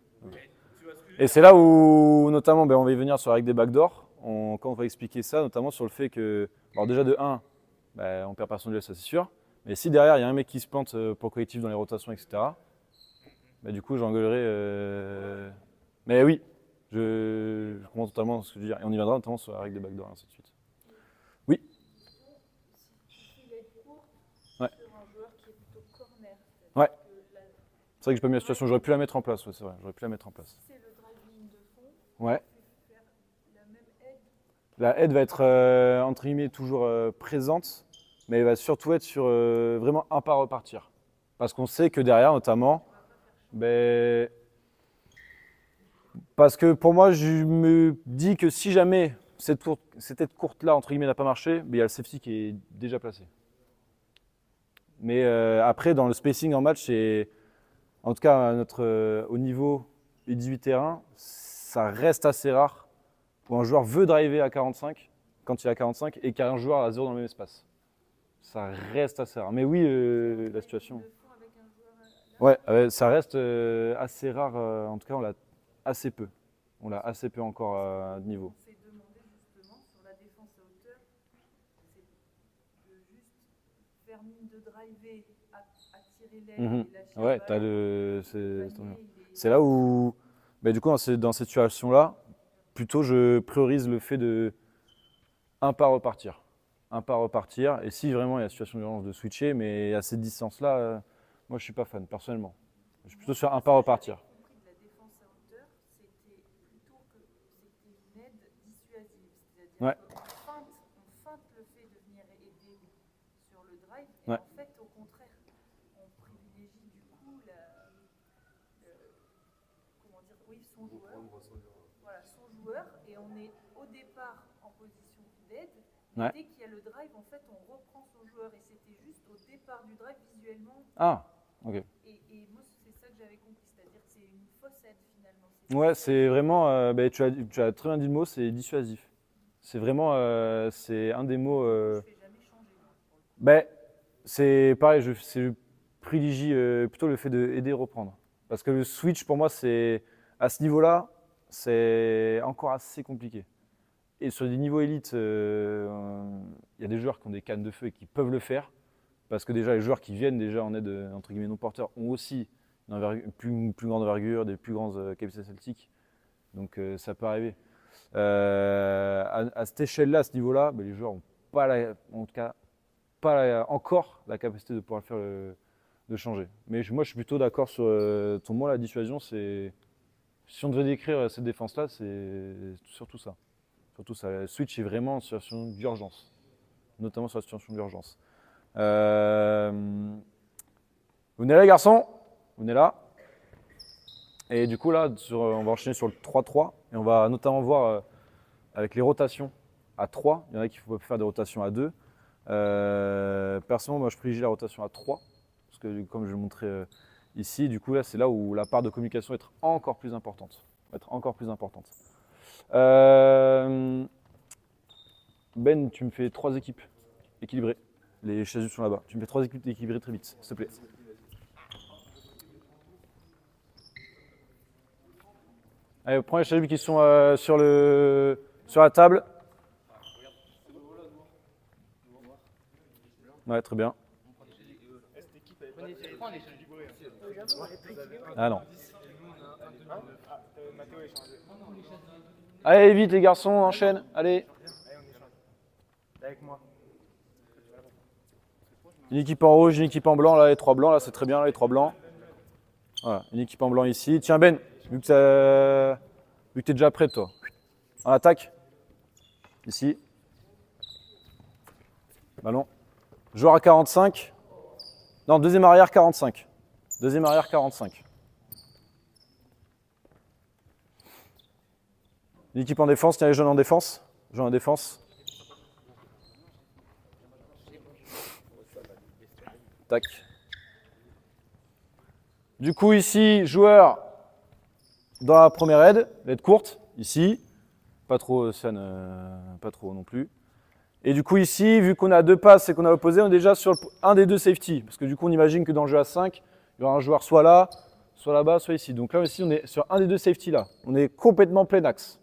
Et c'est là où, notamment, on va y venir sur la règle des backdoors, quand on va expliquer ça, notamment sur le fait que, alors déjà de 1, on perd pas son duel, ça c'est sûr, mais si derrière il y a un mec qui se plante pour le collectif dans les rotations, etc., du coup j'engueulerai. Mais oui, je comprends totalement ce que je veux dire, et on y viendra notamment sur la règle des backdoors, et ainsi de suite. Oui. Ouais. Ouais. C'est vrai que j'ai pas mis la situation, j'aurais pu la mettre en place, ouais, c'est vrai, j'aurais pu la mettre en place. Ouais. La aide va être entre guillemets toujours présente, mais elle va surtout être sur vraiment un pas repartir. Parce qu'on sait que derrière, notamment, parce que pour moi, je me dis que si jamais cette aide courte-là, entre guillemets, n'a pas marché, il y a le safety qui est déjà placé. Mais après, dans le spacing en match, en tout cas au niveau des 18 terrains, ça reste assez rare où un joueur veut driver à 45 quand il est à 45 et qu'un joueur à 0 dans le même espace. Ça reste assez rare. Mais oui, la situation. Ouais, ça reste assez rare. En tout cas, on l'a assez peu. On l'a assez peu encore à niveau. On s'est demandé justement sur la défense à hauteur, c'est de juste faire mine de driver, attirer l'aile et lâcher ouais, la balle. C'est là où, du coup, dans cette situation-là, plutôt je priorise le fait de un pas repartir. Un pas repartir. Et si vraiment il y a situation d'urgence de switcher, mais à cette distance-là, moi je suis pas fan, personnellement. Je suis plutôt sur un pas repartir. La défense à hauteur, c'était plutôt que c'était une aide dissuasive. C'est-à-dire qu'on feinte le fait de venir aider sur le drive. Et en fait, au contraire, on privilégie du coup son joueur. Voilà, son joueur. Et on est au départ en position d'aide. Ouais. Dès qu'il y a le drive, en fait, on reprend son joueur. Et c'était juste au départ du drive visuellement. Ah, ok. Et moi, c'est ça que j'avais compris. C'est-à-dire que c'est une fausse aide finalement. Ouais, c'est vraiment, tu as très bien dit le mot, c'est dissuasif. C'est vraiment, c'est un des mots. Je fais jamais changer. C'est pareil, je privilégie plutôt le fait d'aider et reprendre. Parce que le switch, pour moi, à ce niveau-là, c'est encore assez compliqué. Et sur des niveaux élites, il y a des joueurs qui ont des cannes de feu et qui peuvent le faire. Parce que déjà, les joueurs qui viennent déjà en aide, entre guillemets, non porteurs, ont aussi plus grande envergure, des plus grandes capacités celtiques. Donc ça peut arriver. À cette échelle-là, à ce niveau-là, les joueurs n'ont pas, en tout cas, pas encore la capacité de pouvoir le faire, de changer. Mais moi, je suis plutôt d'accord sur ton mot, la dissuasion. Si on devait décrire cette défense-là, c'est surtout ça. Surtout ça. Le switch est vraiment en situation d'urgence, notamment sur la situation d'urgence. Vous venez là, les garçons? Vous venez là. Et du coup, là, on va enchaîner sur le 3-3. Et on va notamment voir avec les rotations à 3. Il y en a qui peuvent faire des rotations à 2. Personnellement, moi, je privilégie la rotation à 3. Parce que, comme je le montrais ici, du coup, là, c'est là où la part de communication va être encore plus importante. Ben, tu me fais 3 équipes équilibrées. Les chaises sont là-bas. Tu me fais 3 équipes équilibrées très vite, s'il te plaît. Allez, prends les chaises qui sont sur la table. Ouais, très bien. Ah non. Allez, vite les garçons, on enchaîne. Allez. Une équipe en rouge, une équipe en blanc. Là, les 3 blancs, là, c'est très bien, là, les 3 blancs. Voilà, une équipe en blanc ici. Tiens, Ben, vu que tu es déjà prêt, toi. En attaque. Ici. Ballon. Joueur à 45. Non, deuxième arrière 45. Deuxième arrière 45. Une équipe en défense, tiens les jeunes en défense. Jeunes en défense. Tac. Du coup ici, joueur dans la première aide, l'aide courte, ici. Pas trop, pas trop non plus. Et du coup ici, vu qu'on a 2 passes et qu'on a opposé, on est déjà sur un des 2 safety. Parce que du coup, on imagine que dans le jeu à 5, il y aura un joueur soit là, soit là-bas, soit ici. Donc là aussi, on est sur un des 2 safety là. On est complètement plein axe.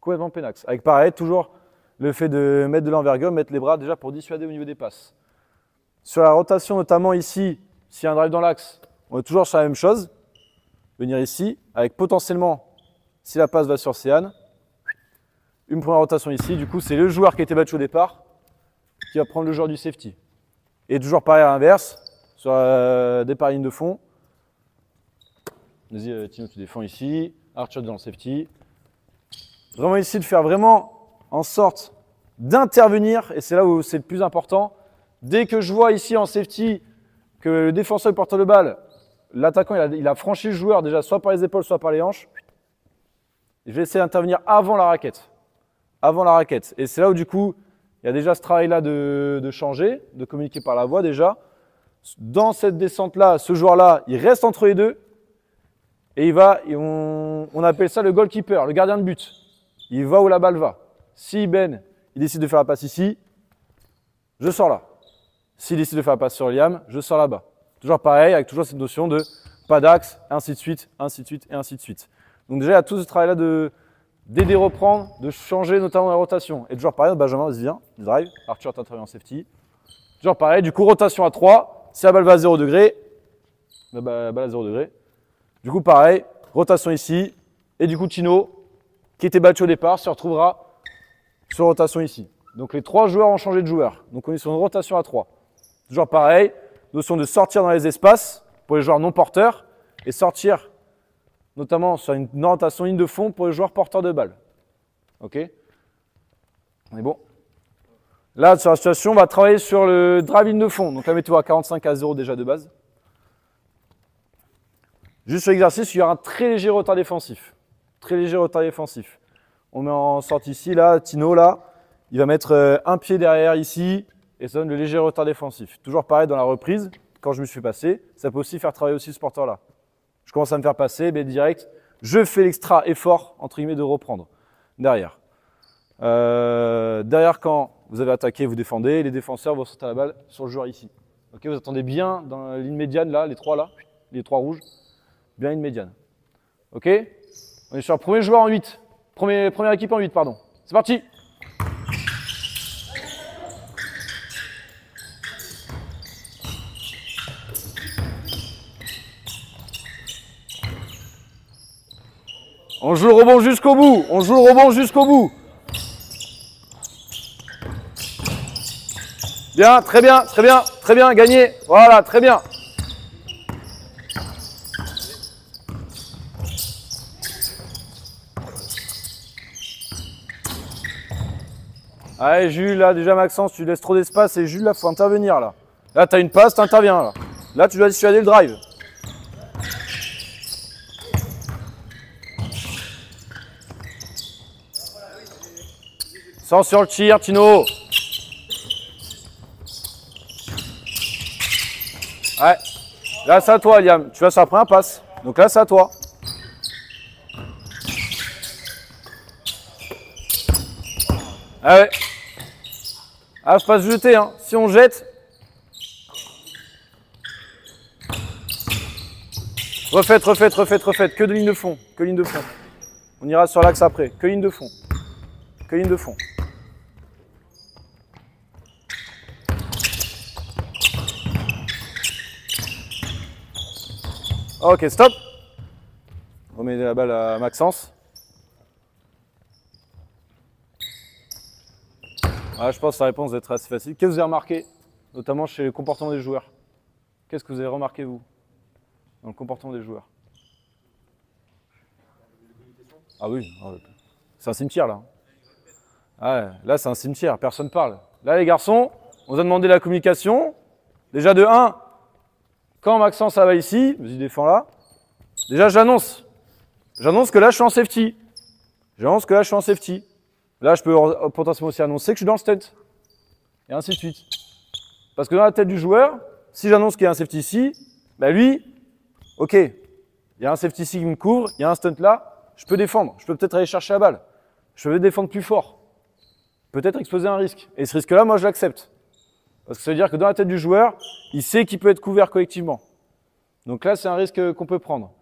Complètement plein axe. Avec pareil, toujours le fait de mettre de l'envergure, mettre les bras déjà pour dissuader au niveau des passes. Sur la rotation, notamment ici, s'il y a un drive dans l'axe, on est toujours sur la même chose. Venir ici, avec potentiellement, si la passe va sur Céane, une première rotation ici. Du coup, c'est le joueur qui a été battu au départ qui va prendre le joueur du safety. Et toujours pareil à l'inverse, sur départ ligne de fond. Vas-y, Tino, tu défends ici. Archer dans le safety. Vraiment ici, de faire vraiment en sorte d'intervenir. Et c'est là où c'est le plus important. Dès que je vois ici en safety que le défenseur porte le balle, l'attaquant il a franchi le joueur déjà soit par les épaules, soit par les hanches. Je vais essayer d'intervenir avant la raquette. Avant la raquette. Et c'est là où du coup, il y a déjà ce travail-là de changer, de communiquer par la voix déjà. Dans cette descente-là, ce joueur-là, il reste entre les deux. Et il va, et on appelle ça le goalkeeper, le gardien de but. Il va où la balle va. Si Ben, il décide de faire la passe ici, je sors là. S'il décide de faire la passe sur Liam, je sors là-bas. Toujours pareil, avec toujours cette notion de pas d'axe, ainsi de suite, ainsi de suite et ainsi de suite. Donc déjà, il y a tout ce travail-là d'aider à reprendre, de changer notamment la rotation. Et toujours pareil, Benjamin, vas-y, viens, drive. Arthur, t'interviens en safety. Toujours pareil, du coup, rotation à 3. Si la balle va à 0 degré, la balle à 0 degré. Du coup, pareil, rotation ici. Et du coup, Tino, qui était battu au départ, se retrouvera sur rotation ici. Donc les 3 joueurs ont changé de joueur. Donc on est sur une rotation à 3. Toujours pareil, notion de sortir dans les espaces pour les joueurs non porteurs et sortir notamment sur une orientation ligne de fond pour les joueurs porteurs de balles. Ok? On est bon? Là, sur la situation, on va travailler sur le drive ligne de fond. Donc la météo à 45 à 0 déjà de base. Juste sur l'exercice, il y aura un très léger retard défensif. Très léger retard défensif. On met en sortie ici, là, Tino, là. Il va mettre un pied derrière ici et ça donne le léger retard défensif. Toujours pareil dans la reprise, quand je me suis fait passer, ça peut aussi faire travailler aussi ce porteur-là. Je commence à me faire passer, mais direct, je fais l'extra effort, entre guillemets, de reprendre derrière. Derrière, quand vous avez attaqué, vous défendez, les défenseurs vont sortir la balle sur le joueur ici. Ok, vous attendez bien dans la ligne médiane, là, les 3 rouges, bien une médiane. Ok? On est sur le premier joueur en 8. Première équipe en 8, pardon. C'est parti! On joue le rebond jusqu'au bout. On joue le rebond jusqu'au bout. Bien, très bien, très bien, très bien, gagné. Voilà, très bien. Allez, Jules, là, déjà, Maxence, tu laisses trop d'espace et Jules, là, faut intervenir, là. Là, tu as une passe, tu interviens, là. Là, tu dois dissuader le drive. Sans sur le tir, Tino. Ouais. Là, c'est à toi, Liam. Tu vas sur la première passe. Donc là, c'est à toi. Ah ouais. Ah, faut pas se jeter, hein. Si on jette. Refaites. Que de ligne de fond. Que ligne de fond. On ira sur l'axe après. Que ligne de fond. Que ligne de fond. Ok, stop. On met la balle à Maxence. Ah, je pense que la réponse va être assez facile. Qu'est-ce que vous avez remarqué, notamment chez le comportement des joueurs? Qu'est-ce que vous avez remarqué, vous, dans le comportement des joueurs? Ah oui, c'est un cimetière, là. Ah ouais, là, c'est un cimetière, personne ne parle. Là, les garçons, on vous a demandé la communication. Déjà, de 1, quand Maxence va ici, vas-y, défends là. Déjà, j'annonce. J'annonce que là, je suis en safety. Là, je peux potentiellement aussi annoncer que je suis dans le stunt. Et ainsi de suite. Parce que dans la tête du joueur, si j'annonce qu'il y a un safety ici, bah lui, ok, il y a un safety ici qui me couvre, il y a un stunt là, je peux défendre. Je peux peut-être aller chercher la balle. Je peux défendre plus fort. Peut-être exposer un risque. Et ce risque-là, moi, je l'accepte. Parce que ça veut dire que dans la tête du joueur, il sait qu'il peut être couvert collectivement. Donc là, c'est un risque qu'on peut prendre.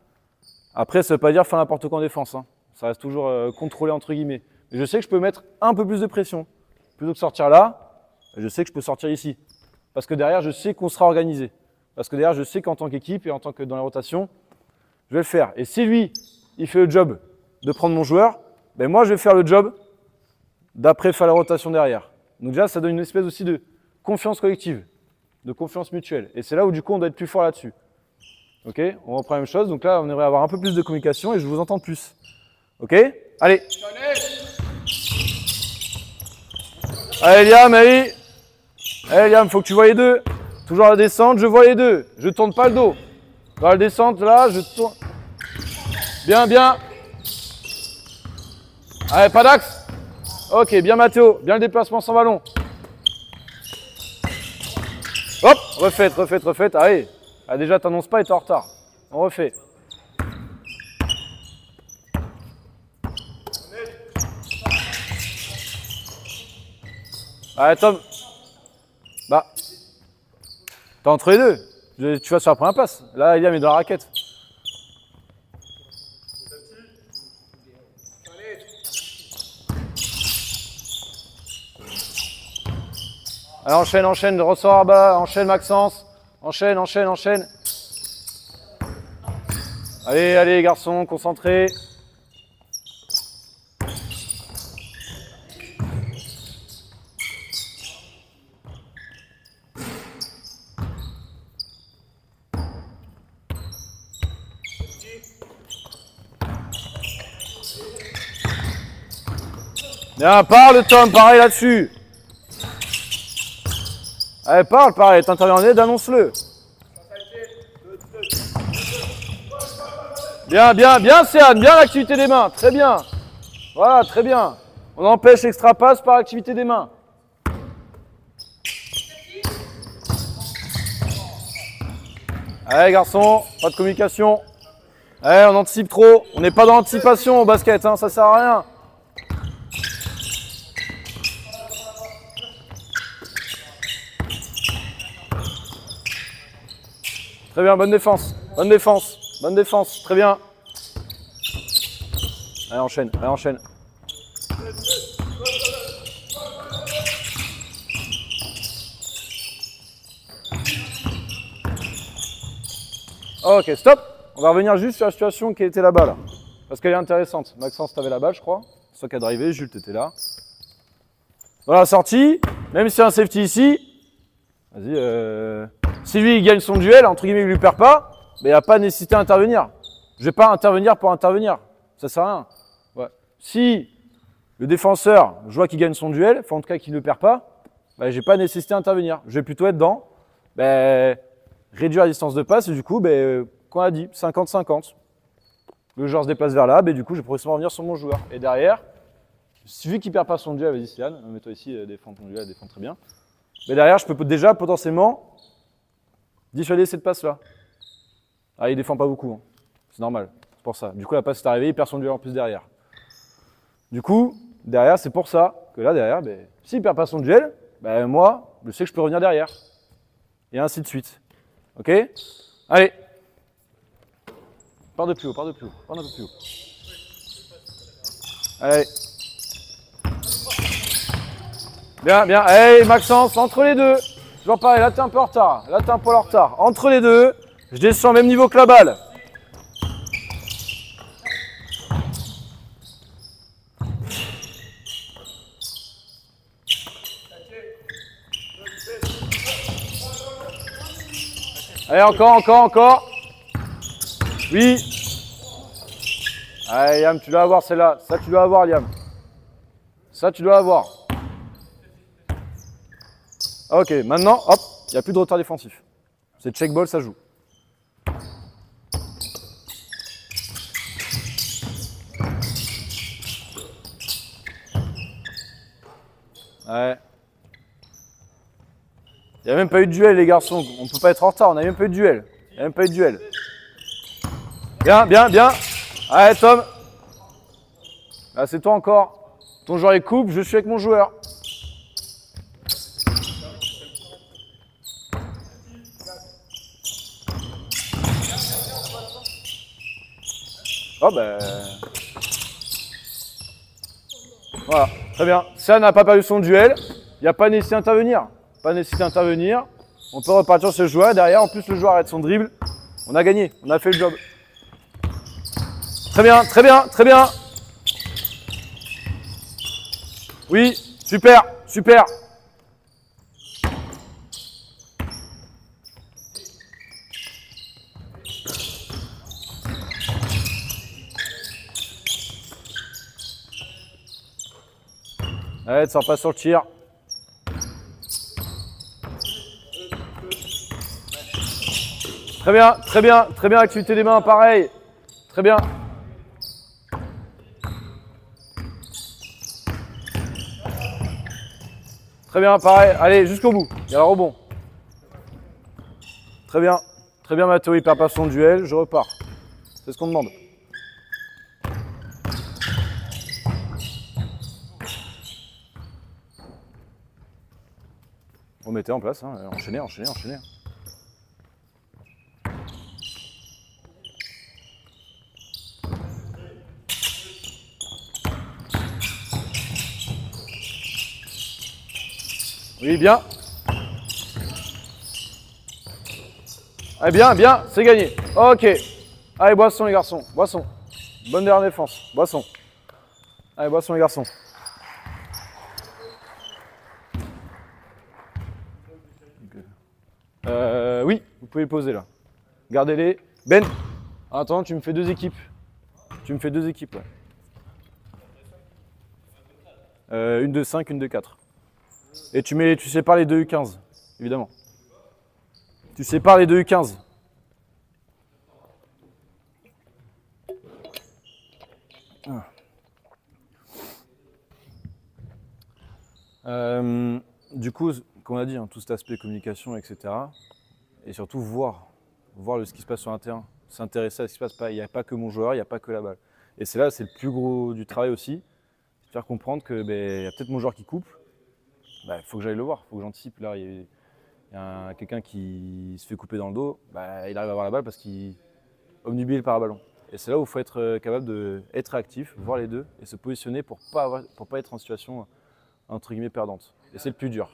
Après, ça ne veut pas dire faire n'importe quoi en défense. Hein. Ça reste toujours contrôlé entre guillemets. Mais je sais que je peux mettre un peu plus de pression. Plutôt que sortir là, je sais que je peux sortir ici. Parce que derrière, je sais qu'on sera organisé. Parce que derrière, je sais qu'en tant qu'équipe et en tant que dans les rotations, je vais le faire. Et si lui, il fait le job de prendre mon joueur, ben moi, je vais faire le job d'après faire la rotation derrière. Donc déjà, ça donne une espèce aussi de confiance collective, de confiance mutuelle. Et c'est là où du coup, on doit être plus fort là-dessus. Ok, on reprend la même chose. Donc là, on aimerait avoir un peu plus de communication et je vous entends plus. Ok, allez. Allez Liam, allez. Allez Liam, faut que tu vois les deux. Toujours à la descente, je vois les deux. Je tourne pas le dos. Dans la descente, là, je tourne. Bien, bien. Allez, pas d'axe. Ok, bien Mathéo. Bien le déplacement sans ballon. Hop, refaites. Allez. Ah, déjà, t'annonces pas et t'es en retard. On refait. Allez, Tom. Bah. T'es entre les deux. Tu vas sur la première passe. Là, Eliam est dans la raquette. Allez, enchaîne, ressort à bas, enchaîne Maxence. Enchaîne. Allez, les garçons, concentrés. Bien, parle Tom, pareil là-dessus. Allez, parle, pareil, t'interviens en aide, annonce-le. Bien Céane, bien l'activité des mains, très bien. Voilà, très bien. On empêche l'extra passe par l'activité des mains. Allez garçons, pas de communication. Allez, on anticipe trop, on n'est pas dans l'anticipation au basket, hein, ça sert à rien. Très bien, bonne défense, très bien. Allez, enchaîne. Ok, stop. On va revenir juste sur la situation qui était là-bas, là. parce qu'elle est intéressante. Maxence, t'avais la balle, je crois. C'est toi qui a drivé, Jules, t'étais là. Voilà, sortie. Même si c'est un safety ici, vas-y. Si lui, il gagne son duel, entre guillemets, il lui perd pas, mais il n'y a pas nécessité d'intervenir. Je vais pas intervenir pour intervenir. Ça sert à rien. Ouais. Si le défenseur, je vois qu'il gagne son duel, enfin en tout cas qu'il ne le perd pas, bah, j'ai pas nécessité d'intervenir. Je vais plutôt être dans réduire la distance de passe et du coup, qu'on a dit, 50-50. Le joueur se déplace vers là, du coup, je vais progressivement revenir sur mon joueur. Et derrière, vu qu'il ne perd pas son duel, vas-y Sian, mets-toi ici, défends ton duel, défends très bien. Mais derrière, je peux déjà potentiellement dissuader cette passe-là. Ah, il défend pas beaucoup, hein. C'est normal, c'est pour ça. Du coup, la passe est arrivée, il perd son duel en plus derrière. Du coup, derrière, c'est pour ça que là, derrière, s'il ne perd pas son duel, moi, je sais que je peux revenir derrière. Et ainsi de suite. Ok? Allez. Pars de plus haut, pars de plus haut, pars un peu plus haut. Allez. Bien, bien. Allez, Maxence, entre les deux. Toujours pareil, là, t'es un peu en retard. Là, t'es un poil en retard. Entre les deux, je descends au même niveau que la balle. Allez, encore. Oui. Allez, Liam, tu dois avoir celle-là. Ça, tu dois avoir, Liam. Ça, tu dois avoir. Ok, maintenant, hop, il n'y a plus de retard défensif. C'est check ball, ça joue. Ouais. Il n'y a même pas eu de duel, les garçons. On ne peut pas être en retard, on n'a même pas eu de duel. Il n'y a même pas eu de duel. Bien, bien, bien. Allez, Tom. Là, c'est toi encore. Ton joueur est coupe, je suis avec mon joueur. Oh, voilà, très bien. Ça n'a pas perdu son duel. Il n'y a pas nécessité d'intervenir. Pas nécessité d'intervenir. On peut repartir sur ce joueur. Derrière, en plus, le joueur arrête son dribble. On a gagné. On a fait le job. Très bien, très bien, très bien. Oui, super, super. Allez, ça repasse sur le tir. Très bien, très bien, très bien. Activité des mains, pareil. Très bien. Très bien, pareil. Allez, jusqu'au bout. Il y a le rebond. Très bien. Très bien, Mathéo. Il perd pas son duel. Je repars. C'est ce qu'on demande. Remettez en place. Hein. Enchaînez, enchaînez, enchaînez. Oui, bien. Allez, bien, bien, c'est gagné. Ok. Allez, boisson les garçons, boisson. Bonne dernière défense, boisson. Allez, boisson les garçons. Oui, vous pouvez poser là. Gardez-les. Ben, attends, tu me fais deux équipes. Tu me fais deux équipes, ouais. Une de 5, une de 4. Et tu sépares les deux U15, évidemment. Tu sépares les deux U15. Du coup, comme on a dit, hein, tout cet aspect communication, etc. Et surtout voir ce qui se passe sur un terrain. S'intéresser à ce qui se passe. Il n'y a pas que mon joueur, il n'y a pas que la balle. Et c'est là, c'est le plus gros du travail aussi. C'est faire comprendre que y a peut-être mon joueur qui coupe. Il faut que j'aille le voir, il faut que j'anticipe. Là, il y a quelqu'un qui se fait couper dans le dos. Il arrive à avoir la balle parce qu'il est obnubilé par un ballon. Et c'est là où il faut être capable d'être réactif, voir les deux et se positionner pour pas être en situation entre guillemets perdante. Et c'est le plus dur.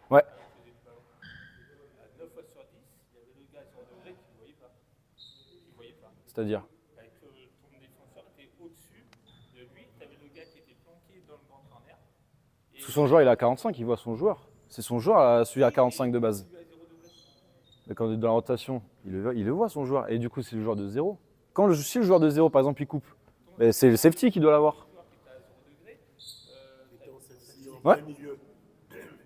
Ouais. 9 fois sur 10, il y avait le gars sur le degré qui ne voyait pas. C'est-à-dire? Avec ton défenseur était au-dessus de lui, tu avais le gars qui était planqué dans le grand corner. Parce que son joueur, il est à 45, il voit son joueur. C'est son joueur, celui à 45 de base. Mais quand on est dans la rotation, il le voit son joueur. Et du coup, c'est le joueur de 0. Si le joueur de 0, par exemple, il coupe, c'est le safety qui doit l'avoir. Ouais.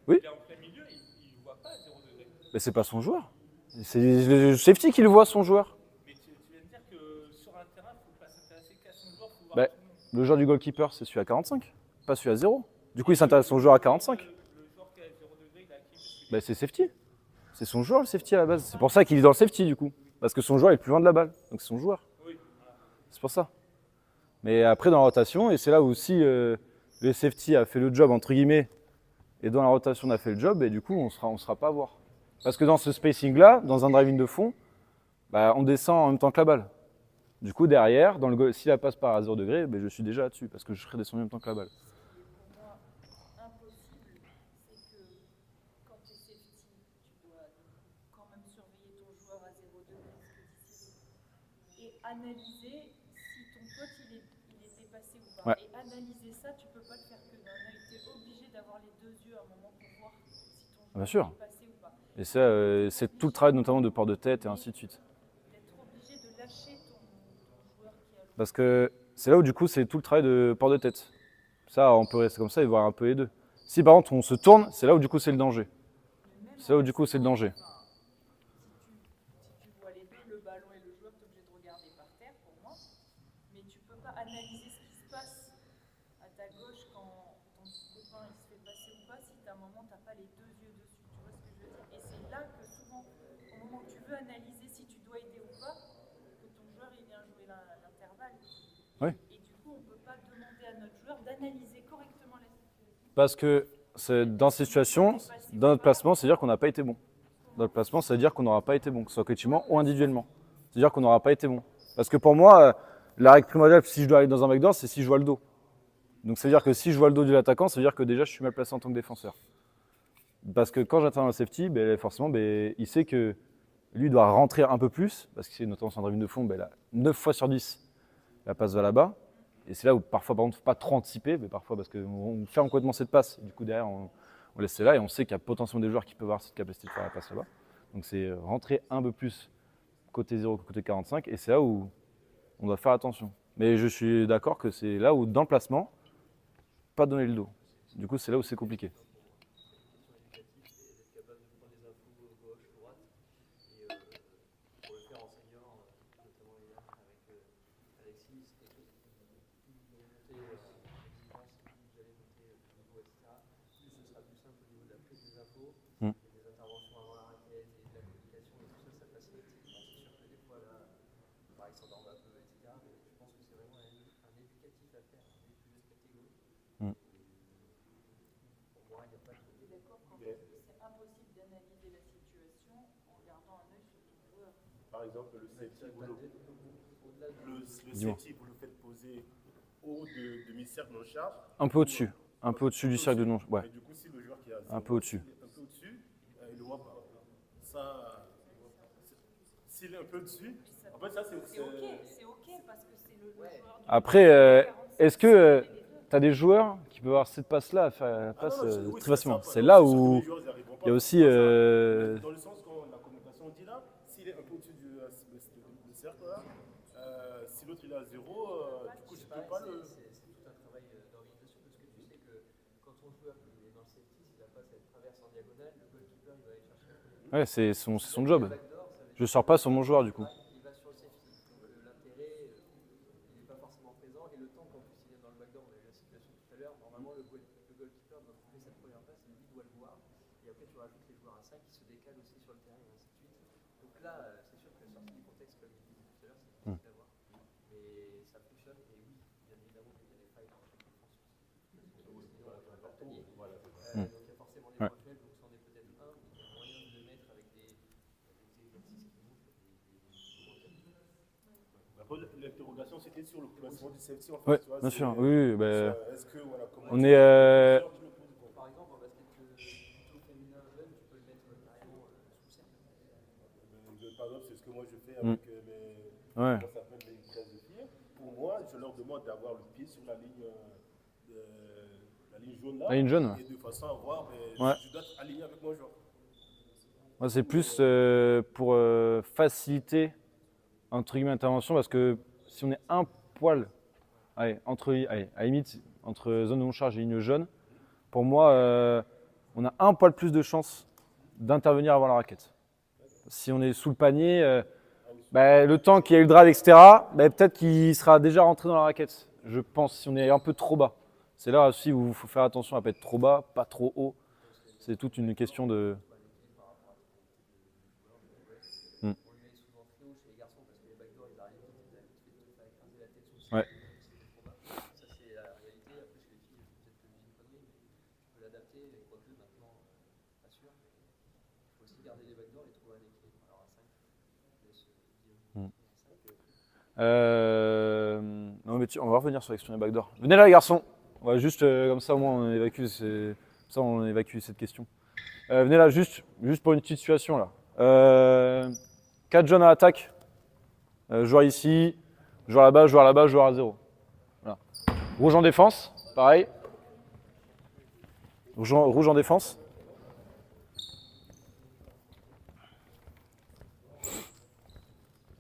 Oui. Il voit pas à 0 degré. Mais c'est pas son joueur. C'est le safety qui le voit, son joueur. Mais tu viens de dire que sur un terrain, il ne faut pas s'intéresser qu'à son joueur, il faut voir Bah, tout le monde. le joueur du goalkeeper, c'est celui à 45, pas celui à 0. Du coup, il s'intéresse à son joueur à 45. Le joueur qui est à 0 degré, il a qui? Bah, c'est safety. C'est son joueur, le safety, à la base. C'est pour ça qu'il est dans le safety, du coup. Parce que son joueur est plus loin de la balle. Donc, c'est son joueur. Oui. C'est pour ça. Mais après, dans la rotation, et c'est là où si le safety a fait le job, entre guillemets, et dans la rotation, on a fait le job, et du coup, on sera pas à voir. Parce que dans ce spacing-là, dans un driving de fond, bah, on descend en même temps que la balle. Du coup, derrière, si la passe part à 0 degré, bah, je suis déjà là-dessus, parce que je serai descendu en même temps que la balle. Pour moi, impossible, c'est que quand tu es safety, tu dois quand même surveiller ton joueur à 0 degré, et analyser si ton pote il est dépassé ou pas. Ouais. Et analyser ça, tu peux pas le faire que d'un œil. Tu es obligé d'avoir les deux yeux à un moment pour voir si ton Bien joueur sûr. est dépassé ou pas. Et ça, c'est tout le travail, notamment de port de tête et ainsi de suite. D'être obligé de lâcher ton joueur qui a le. Parce que c'est là où, du coup, c'est tout le travail de port de tête. Ça, on peut rester comme ça et voir un peu les deux. Si par contre, on se tourne, c'est là où, du coup, c'est le danger. C'est là où, du coup, c'est le danger. Si tu vois les deux, le ballon et le joueur, tu es obligé de regarder par terre pour moi. Mais tu peux pas analyser ce qui se passe à ta gauche quand ton copain il se fait passer ou pas si à un moment tu n'as pas les deux yeux dessus. Tu vois ce que je veux dire? Et c'est là que souvent, au moment où tu veux analyser si tu dois aider ou pas, que ton joueur il vient jouer l'intervalle. Oui. Et du coup, on ne peut pas demander à notre joueur d'analyser correctement la situation. Parce que dans ces situations, dans notre placement, c'est-à-dire qu'on n'a pas été bon. Dans notre placement, c'est-à-dire qu'on n'aura pas été bon, que ce soit collectivement ou individuellement. C'est-à-dire qu'on n'aura pas été bon. Parce que pour moi, la règle primordiale, si je dois aller dans un backdoor, c'est si je vois le dos. Donc c'est-à-dire que si je vois le dos de l'attaquant, ça veut dire que déjà je suis mal placé en tant que défenseur. Parce que quand j'atteins un safety, forcément, il sait que lui doit rentrer un peu plus, parce que c'est notamment sur un driving de fond, là, 9 fois sur 10, la passe va là-bas. Et c'est là où parfois, par contre, il ne faut pas trop anticiper, mais parfois parce qu'on ferme complètement cette passe. Du coup, derrière, on laisse celle-là et on sait qu'il y a potentiellement des joueurs qui peuvent avoir cette capacité de faire la passe là-bas. Donc c'est rentrer un peu plus côté 0 que côté 45, et c'est là où on doit faire attention. Mais je suis d'accord que c'est là où, dans le placement, pas donner le dos. Du coup, c'est là où c'est compliqué. Par exemple, le safety, vous le faites poser haut de demi-cercle non charge. Un peu au-dessus. Un peu au-dessus du cercle de non. Ouais. Et du coup, si le joueur qui a un peu au-dessus. Un peu au-dessus, il ne voit pas. Ça, s'il est un peu au-dessus, en fait, ça c'est ok parce que c'est le joueur du. Après, est-ce que tu as des joueurs qui peuvent avoir cette passe-là à faire la passe très facilement? C'est là où il y a aussi. Dans le sens quand la communication dit là, s'il est un peu au-dessus du cercle là, si l'autre il est à 0, du coup je ne peux pas le. C'est tout un travail d'organisation parce que tu sais que quand ton joueur est dans le safety, si la passe elle traverse en diagonale, le goalkeeper il va aller chercher le premier. Ouais, c'est son job. Je ne sors pas sur mon joueur du coup. Il va sur le safety. Donc l'intérêt, il n'est pas forcément présent. Et le temps qu'en plus il est dans le backdoor, on a eu la situation tout à l'heure, normalement le goalkeeper doit trouver cette première passe et lui doit le voir. Et après tu rajoutes les joueurs à 5 qui se décalent aussi sur le terrain et ainsi de suite. Donc là, c'est sûr que sorti du contexte, comme il disait tout à l'heure, c'est difficile d'avoir. Mais ça fonctionne et oui, bien évidemment qu'il y a des failles dans chaque défense. Sinon, on n'aurait pas panier. Donc il y a forcément des points faibles, donc c'en est peut-être un, mais il y a moyen de le mettre avec des exercices qui montrent Après, l'interrogation c'était sur le placement du safety en fait. Oui, tu vois, bien sûr. Oui, est-ce que, voilà, on est. Par exemple, en basket plutôt féminin jeune, tu peux le mettre carrément sous cercle. par exemple, c'est ce que moi je fais avec mes. Ouais. Comment ça s'appelle je leur demande d'avoir le pied sur la ligne jaune là. La ligne jaune. Et de façon à voir, Ouais. je dois être aligné avec mon joueur. Moi, c'est plus pour faciliter entre guillemets l'intervention parce que si on est un poil, allez, à la limite, entre zone de non-charge et ligne jaune, pour moi, on a un poil plus de chance d'intervenir avant la raquette. Si on est sous le panier, le temps qu'il y a eu le drive, etc., peut-être qu'il sera déjà rentré dans la raquette. Je pense, si on est un peu trop bas. C'est là aussi où il faut faire attention à ne pas être trop bas, pas trop haut. C'est toute une question de… Ouais. Ça, c'est la réalité. Après, chez les filles, peut-être que je dis une connerie, mais tu peux l'adapter, quoique maintenant, pas sûr. Il faut aussi garder les backdoors et trouver un équilibre. Alors à 5, je laisse Guillaume. Non, mais on va revenir sur l'expression des backdoors. Venez là, les garçons. On va juste, comme ça, au moins, on évacue cette question. Venez là, juste pour une petite situation, là. 4 jeunes à l'attaque. Joueur ici. Joueur là-bas, joueur à 0. Voilà. Rouge en défense, pareil. Rouge en défense.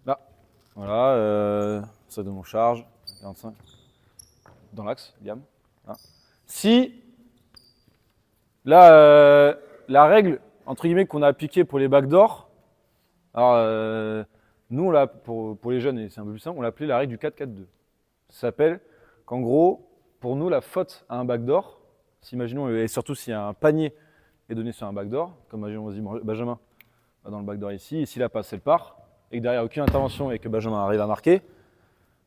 Là, voilà, ça donne mon charge, 45. Dans l'axe, gamme. Là. Si, là, la règle, entre guillemets, qu'on a appliquée pour les backdoors, alors, nous, là, pour les jeunes, et c'est un peu plus simple, on l'appelait la règle du 4-4-2. Ça s'appelle qu'en gros, pour nous, la faute à un backdoor, imaginons, et surtout si un panier est donné sur un backdoor, comme imaginons, Benjamin va dans le backdoor ici, et si la passe, elle part, et que derrière, aucune intervention et que Benjamin arrive à marquer,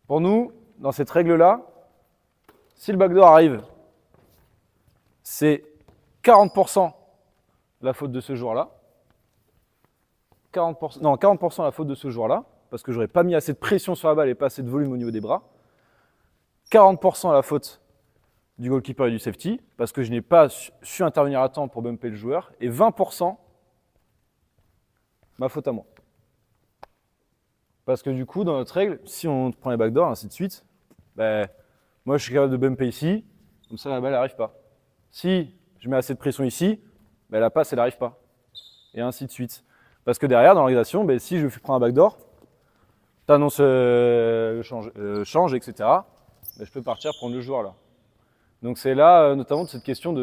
pour nous, dans cette règle-là, si le backdoor arrive, c'est 40% la faute de ce joueur-là, 40% la faute de ce joueur-là, parce que j'aurais pas mis assez de pression sur la balle et pas assez de volume au niveau des bras. 40% la faute du goalkeeper et du safety, parce que je n'ai pas su intervenir à temps pour bumper le joueur. Et 20% ma faute à moi. Parce que du coup, dans notre règle, si on prend les backdoors, ainsi de suite, moi je suis capable de bumper ici, comme ça la balle n'arrive pas. Si je mets assez de pression ici, la passe elle n'arrive pas. Et ainsi de suite. Parce que derrière, dans l'organisation, si je prends un backdoor, tu annonces le change, etc., je peux partir prendre le joueur là. Donc c'est là, notamment, de cette question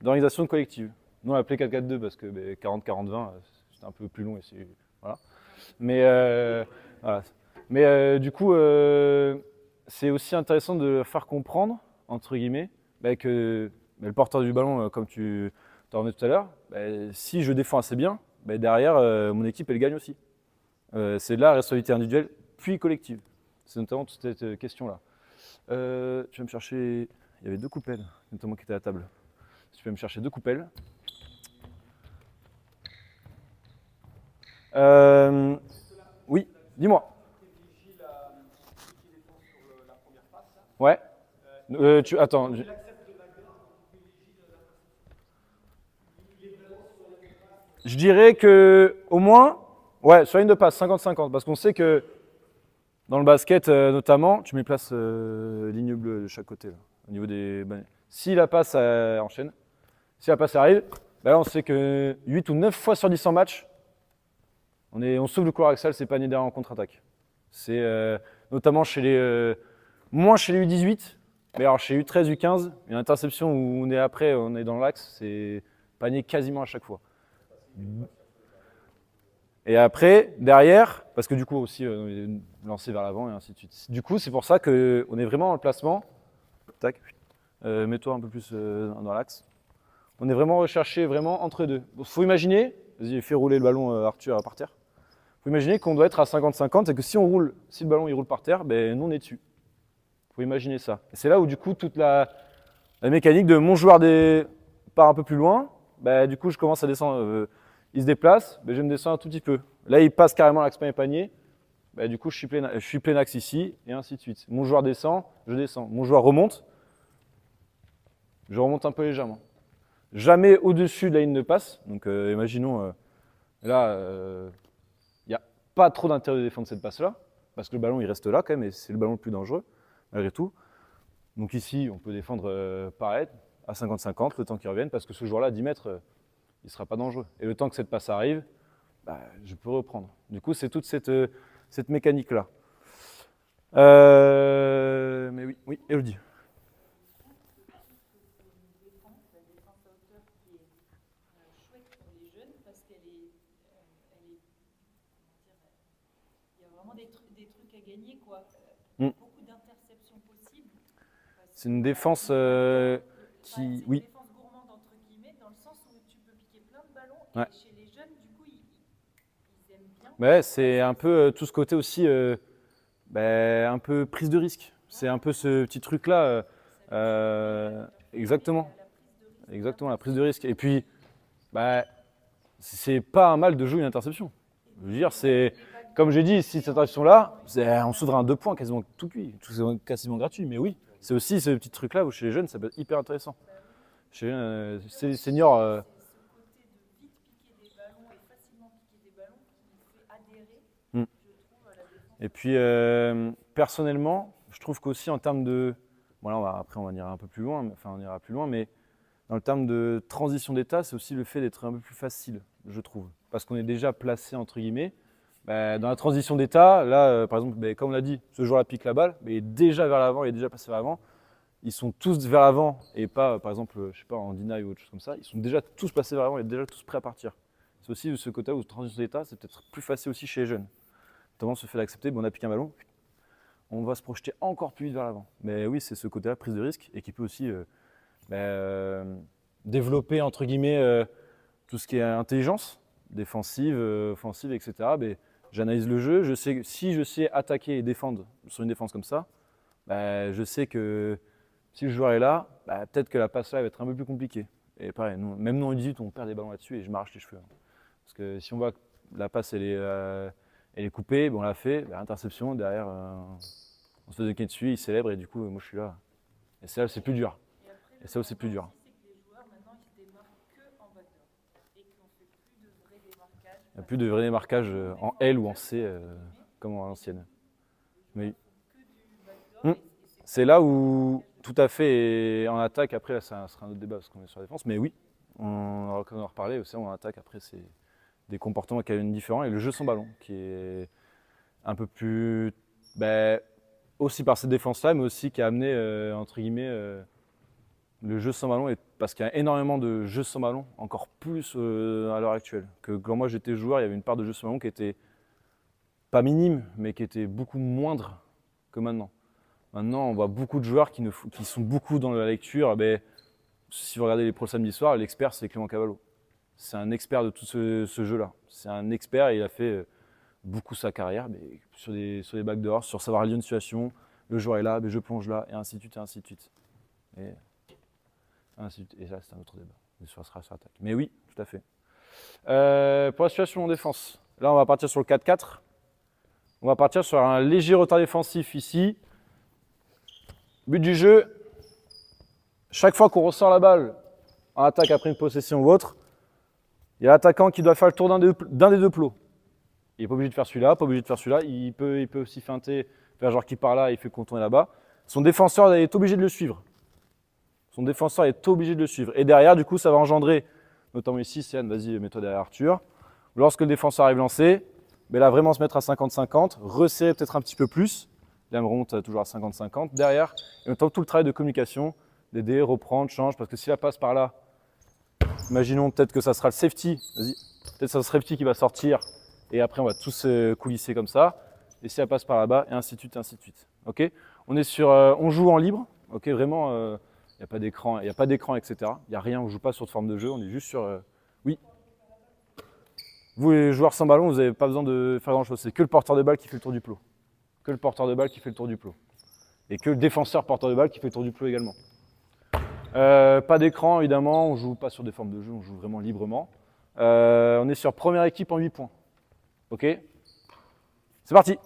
d'organisation collective. Nous, on l'appelait 4-4-2 parce que 40-40-20, c'était un peu plus long. Voilà. Mais, voilà. Mais du coup, c'est aussi intéressant de faire comprendre, entre guillemets, que le porteur du ballon, comme tu t'en es tout à l'heure, si je défends assez bien, derrière, mon équipe, elle gagne aussi. C'est de la responsabilité individuelle, puis collective. C'est notamment toute cette question-là. Tu vas me chercher… Il y avait 2 coupelles, notamment qui étaient à la table. Si tu peux me chercher 2 coupelles. Oui, dis-moi. Ouais. Attends. Je dirais que au moins, ouais, sur la ligne de passe, 50-50, parce qu'on sait que dans le basket notamment, tu mets place ligne bleue de chaque côté, là, au niveau des… si la passe enchaîne, si la passe arrive, là on sait que 8 ou 9 fois sur 10 en match, on sauve le couloir axial, c'est panier derrière en contre-attaque. C'est notamment chez les… moins chez les U18, mais alors chez U13, U15, une interception où on est après, on est dans l'axe, c'est panier quasiment à chaque fois. Et après, derrière, parce que du coup aussi, on est lancé vers l'avant et ainsi de suite. Du coup, c'est pour ça qu'on est vraiment dans le placement. Tac, mets-toi un peu plus dans l'axe. On est vraiment recherché vraiment entre deux. Il faut imaginer, vas-y, fais rouler le ballon Arthur par terre. Il faut imaginer qu'on doit être à 50-50 et que si le ballon il roule par terre, nous on est dessus. Il faut imaginer ça. Et c'est là où du coup toute la mécanique de mon joueur part un peu plus loin, du coup je commence à descendre. Il se déplace, je me descends un tout petit peu. Là, il passe carrément l'axe panier. Du coup, je suis plein axe ici, et ainsi de suite. Mon joueur descend, je descends. Mon joueur remonte, je remonte un peu légèrement. Jamais au-dessus de la ligne de passe. Donc, imaginons, là, il n'y a pas trop d'intérêt de défendre cette passe-là, parce que le ballon, il reste là quand même, et c'est le ballon le plus dangereux. malgré tout. Donc ici, on peut défendre pareil, à 50-50, le temps qu'il revienne, parce que ce joueur-là, à 10 mètres, il ne sera pas dangereux. Et le temps que cette passe arrive, bah, je peux reprendre. Du coup, c'est toute cette mécanique-là. Mais oui, Elodie. Beaucoup d'interceptions possibles. C'est une défense qui... C'est une défense gourmande entre guillemets, dans le sens où tu peux piquer plein de ballons. Et chez les jeunes, du coup, ils aiment bien. Ouais, c'est un peu tout ce côté aussi, un peu prise de risque. C'est un peu ce petit truc-là. Exactement. Exactement, la prise de risque. Et puis, c'est pas un mal de jouer une interception. Je veux dire, c'est... Comme j'ai dit, si cette interception-là, on sautera un 2 points quasiment tout cuit, quasiment gratuit. Mais oui, c'est aussi ce petit truc-là où chez les jeunes, ça peut être hyper intéressant. Chez les seniors. Ce côté de vite piquer des ballons et facilement piquer des ballons qui fait adhérer, je trouve, à la défense. Et puis, personnellement, je trouve qu'aussi en termes de. Bon, là, après, on ira un peu plus loin, enfin, on ira plus loin, mais dans le terme de transition d'état, c'est aussi le fait d'être un peu plus facile, je trouve. Parce qu'on est déjà placé, entre guillemets. Dans la transition d'état, là, par exemple, comme on l'a dit, ce joueur-là pique la balle, mais il est déjà vers l'avant, il est déjà passé vers l'avant. Ils sont tous vers l'avant et pas, par exemple, je sais pas, en deny ou autre chose comme ça. Ils sont déjà tous passés vers l'avant, ils sont déjà tous prêts à partir. C'est aussi ce côté où transition d'état, c'est peut-être plus facile aussi chez les jeunes. Notamment ce fait d'accepter, on a piqué un ballon, on va se projeter encore plus vite vers l'avant. Mais oui, c'est ce côté-là, prise de risque, et qui peut aussi développer, entre guillemets, tout ce qui est intelligence, défensive, offensive, etc. J'analyse le jeu, je sais, si je sais attaquer et défendre sur une défense comme ça, je sais que si le joueur est là, peut-être que la passe là va être un peu plus compliquée. Et pareil, même nous en 18, on perd des ballons là-dessus et je m'arrache les cheveux. Parce que si on voit que la passe elle est coupée, on l'a fait, interception, derrière on se fait de dessus, il célèbre et du coup moi je suis là. Et c'est là c'est plus dur. Et ça c'est plus dur. Il n'y a plus de vrai démarquage en L ou en C comme à l'ancienne. Mais c'est là où tout à fait et en attaque, après là, ça sera un autre débat parce qu'on est sur la défense, mais oui, on en a reparlé aussi, en attaque après c'est des comportements qui sont différents et le jeu sans ballon qui est un peu plus, aussi par cette défense-là, mais aussi qui a amené entre guillemets le jeu sans ballon, parce qu'il y a énormément de jeux sans ballon, encore plus à l'heure actuelle. Que quand moi j'étais joueur, il y avait une part de jeu sans ballon qui était pas minime, mais qui était beaucoup moindre que maintenant. Maintenant, on voit beaucoup de joueurs qui sont beaucoup dans la lecture. Si vous regardez les pros samedi soir, l'expert c'est Clément Cavallo. C'est un expert de tout ce jeu-là. C'est un expert et il a fait beaucoup sa carrière sur des backdoors, sur savoir lire une situation. Le joueur est là, je plonge là, et ainsi de suite, et ainsi de suite. Et là, c'est un autre débat. Sur attaque. Mais oui, tout à fait. Pour la situation en défense, là, on va partir sur le 4-4. On va partir sur un léger retard défensif ici. But du jeu, chaque fois qu'on ressort la balle en attaque après une possession ou autre, il y a l'attaquant qui doit faire le tour d'un des deux plots. Il n'est pas obligé de faire celui-là, pas obligé de faire celui-là. Il peut aussi feinter, faire genre qui part là, il fait contourner là-bas. Son défenseur est obligé de le suivre. Son défenseur est obligé de le suivre. Et derrière, du coup, ça va engendrer, notamment ici, Céane, vas-y, mets-toi derrière Arthur. Lorsque le défenseur arrive lancé, là, vraiment se mettre à 50-50, resserrer peut-être un petit peu plus. Là, on remonte toujours à 50-50. Derrière, et notamment tout le travail de communication, d'aider, reprendre, change, parce que si elle passe par là, imaginons peut-être que ça sera le safety, vas-y, peut-être ça sera le safety qui va sortir, et après on va tous coulisser comme ça, et si elle passe par là-bas, et ainsi de suite, ainsi de suite. Ok, on est sur, on joue en libre, ok, vraiment, il n'y a pas d'écran, etc. Il n'y a rien, on ne joue pas sur de forme de jeu, on est juste sur, oui. Vous les joueurs sans ballon, vous n'avez pas besoin de faire grand-chose, c'est que le porteur de balle qui fait le tour du plot. Que le porteur de balle qui fait le tour du plot. Et que le défenseur porteur de balle qui fait le tour du plot également. Pas d'écran évidemment, on ne joue pas sur des formes de jeu, on joue vraiment librement. On est sur première équipe en 8 points. Ok? C'est parti!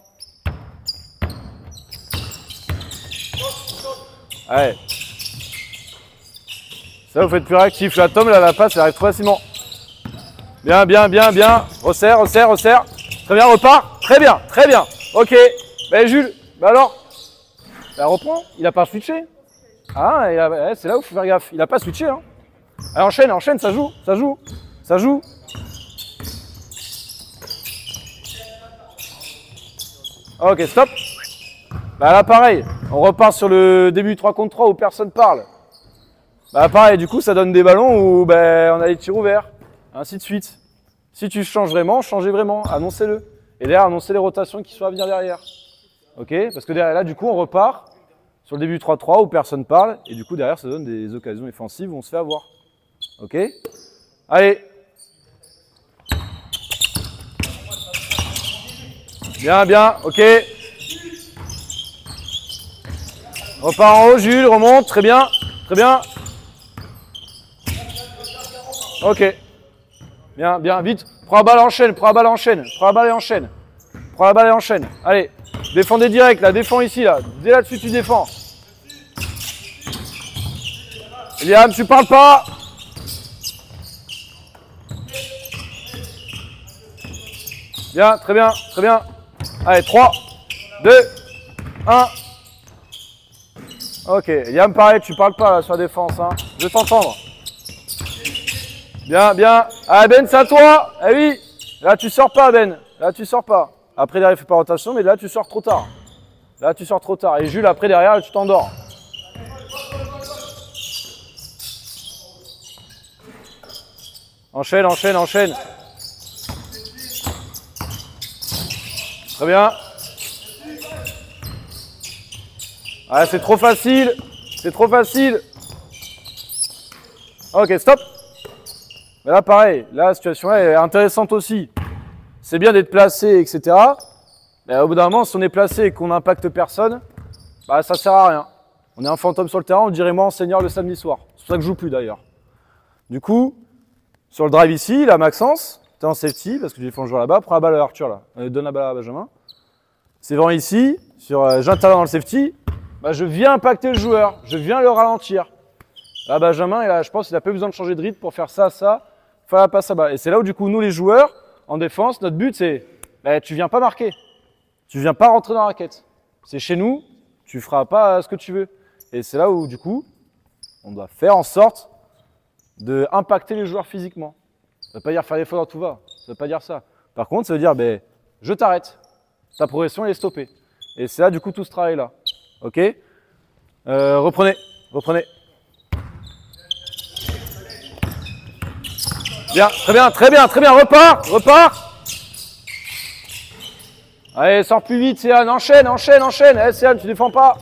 Allez. Ça vous faites plus réactif. La Tom, là, la passe, elle arrive trop facilement. Bien, bien, bien, bien. Resserre, resserre, resserre. Très bien, repart. Très bien, très bien. Ok. Jules, alors. Bah, reprends. Il a pas switché. Ah, ouais, c'est là où il faut faire gaffe. Il a pas switché. Hein. Allez, enchaîne, enchaîne, ça joue, ça joue, ça joue. Ok, stop. Bah là, pareil. On repart sur le début 3 contre 3 où personne parle. Bah pareil, du coup, ça donne des ballons où bah, on a les tirs ouverts. Ainsi de suite. Si tu changes vraiment, changez vraiment. Annoncez-le. Et derrière, annoncez les rotations qui sont à venir derrière. Ok? Parce que derrière, là, du coup, on repart sur le début 3-3 où personne parle. Et du coup, derrière, ça donne des occasions offensives où on se fait avoir. Ok? Allez. Bien, bien. Ok. Repart en haut, Jules. Remonte. Très bien. Très bien. Ok. Bien, bien. Vite. Prends la balle, enchaîne. Prends la balle, enchaîne. Prends la balle et enchaîne. Prends la balle et enchaîne. Allez. Défendez direct, là. Défends ici, là. Dès là-dessus, tu défends. Liam, tu parles pas. Bien, très bien, très bien. Allez, 3, 2, 1. Ok, Liam, pareil, tu parles pas là sur la défense. Hein. Je veux t'entendre. Bien, bien. Ah, Ben, c'est à toi. Eh oui. Là, tu sors pas, Ben. Là, tu sors pas. Après, derrière, il fait pas rotation, mais là, tu sors trop tard. Là, tu sors trop tard. Et Jules, après, derrière, tu t'endors. Enchaîne, enchaîne, enchaîne. Très bien. Ah, c'est trop facile. C'est trop facile. Ok, stop. Mais là, pareil. Là, la situation là est intéressante aussi. C'est bien d'être placé, etc. Mais au bout d'un moment, si on est placé et qu'on n'impacte personne, bah, ça sert à rien. On est un fantôme sur le terrain, on dirait moi enseignant le samedi soir. C'est pour ça que je joue plus d'ailleurs. Du coup, sur le drive ici, là, Maxence, tu es en safety parce que tu défends le joueur là-bas. Prends la balle à Arthur là. Donne la balle à Benjamin. C'est vraiment ici, sur j'interviens dans le safety. Bah, je viens impacter le joueur. Je viens le ralentir. Là, Benjamin, là, je pense qu'il n'a pas besoin de changer de rythme pour faire ça, ça. Faire la passe là-bas. Et c'est là où, du coup, nous, les joueurs, en défense, notre but, c'est bah, tu viens pas marquer. Tu viens pas rentrer dans la raquette. C'est chez nous, tu feras pas ce que tu veux. Et c'est là où, du coup, on doit faire en sorte de impacter les joueurs physiquement. Ça ne veut pas dire faire des fautes dans tout va. Ça ne veut pas dire ça. Par contre, ça veut dire, ben, je t'arrête. Ta progression, elle est stoppée. Et c'est là, du coup, tout ce travail-là. Ok? Reprenez. Reprenez. Bien, très bien, très bien, très bien. Repars, repars. Allez, sors plus vite, Céane. Enchaîne, enchaîne, enchaîne. Allez, Céane, tu défends pas.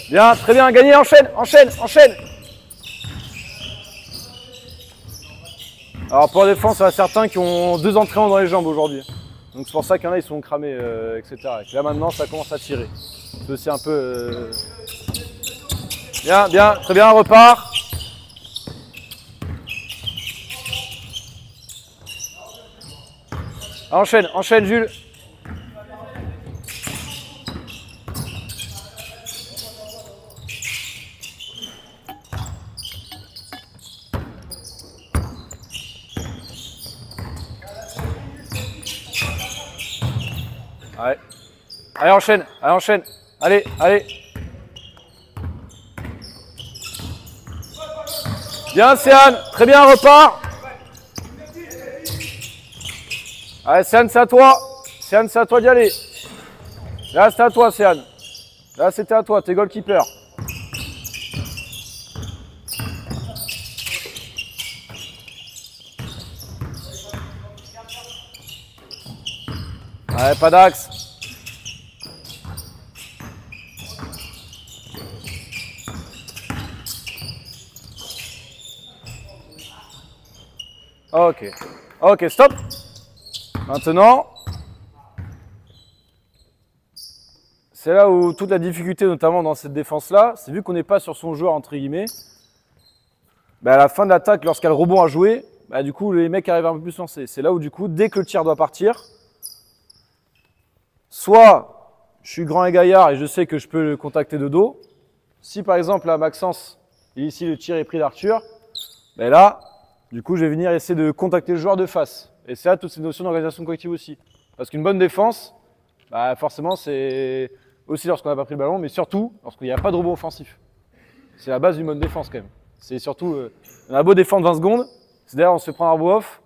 Bien, très bien, gagné, enchaîne, enchaîne, enchaîne. Alors pour la défense, il y en a certains qui ont 2 entraînements dans les jambes aujourd'hui. Donc c'est pour ça qu'il y en a, ils sont cramés, etc. Et là maintenant, ça commence à tirer. C'est aussi un peu... Bien, bien, très bien, repart. Enchaîne, enchaîne, Jules. Allez. Allez, enchaîne, allez, enchaîne. Allez, allez. Bien, Céane. Très bien, repart. Allez, Céane, c'est à toi. Céane, c'est à toi d'y aller. Là, c'est à toi, Céane. Là, c'était à toi, t'es goalkeeper. Allez, pas d'axe. Ok. Ok, stop. Maintenant, c'est là où toute la difficulté, notamment dans cette défense-là, c'est vu qu'on n'est pas sur son joueur, entre guillemets, bah à la fin de l'attaque, lorsqu'il y a le rebond à jouer, bah du coup, les mecs arrivent un peu plus lancés. C'est là où, du coup, dès que le tir doit partir, soit je suis grand et gaillard et je sais que je peux le contacter de dos. Si par exemple, là, Maxence, ici, le tir est pris d'Arthur, ben là, du coup, je vais venir essayer de contacter le joueur de face. Et c'est là toutes ces notions d'organisation collective aussi. Parce qu'une bonne défense, bah forcément, c'est aussi lorsqu'on n'a pas pris le ballon, mais surtout lorsqu'il n'y a pas de rebond offensif. C'est la base d'une bonne défense quand même. C'est surtout, on a beau défendre 20 secondes, c'est d'ailleurs on se fait prendre un rebond off.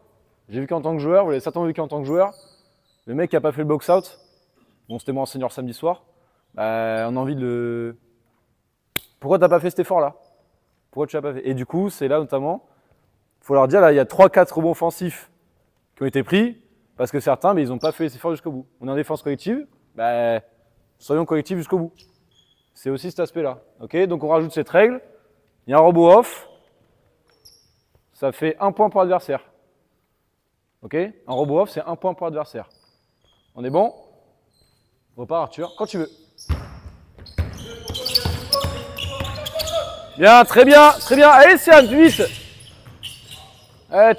J'ai vu qu'en tant que joueur, vous l'avez certainement vu qu'en tant que joueur, le mec qui n'a pas fait le box-out, bon c'était moi en senior samedi soir, bah, on a envie de le... Pourquoi t'as pas fait cet effort-là? Pourquoi tu l'as pas fait? Et du coup, c'est là notamment, il faut leur dire, là il y a 3-4 rebonds offensifs qui ont été pris, parce que certains, mais ils n'ont pas fait les efforts jusqu'au bout. On est en défense collective, bah, soyons collectifs jusqu'au bout. C'est aussi cet aspect-là. Okay, donc on rajoute cette règle, il y a un rebond off, ça fait 1 point pour l'adversaire. Ok, un rebond off, c'est 1 point pour l'adversaire. On est bon? Repars Arthur, quand tu veux. Bien, très bien, très bien. Allez Sian, plus vite.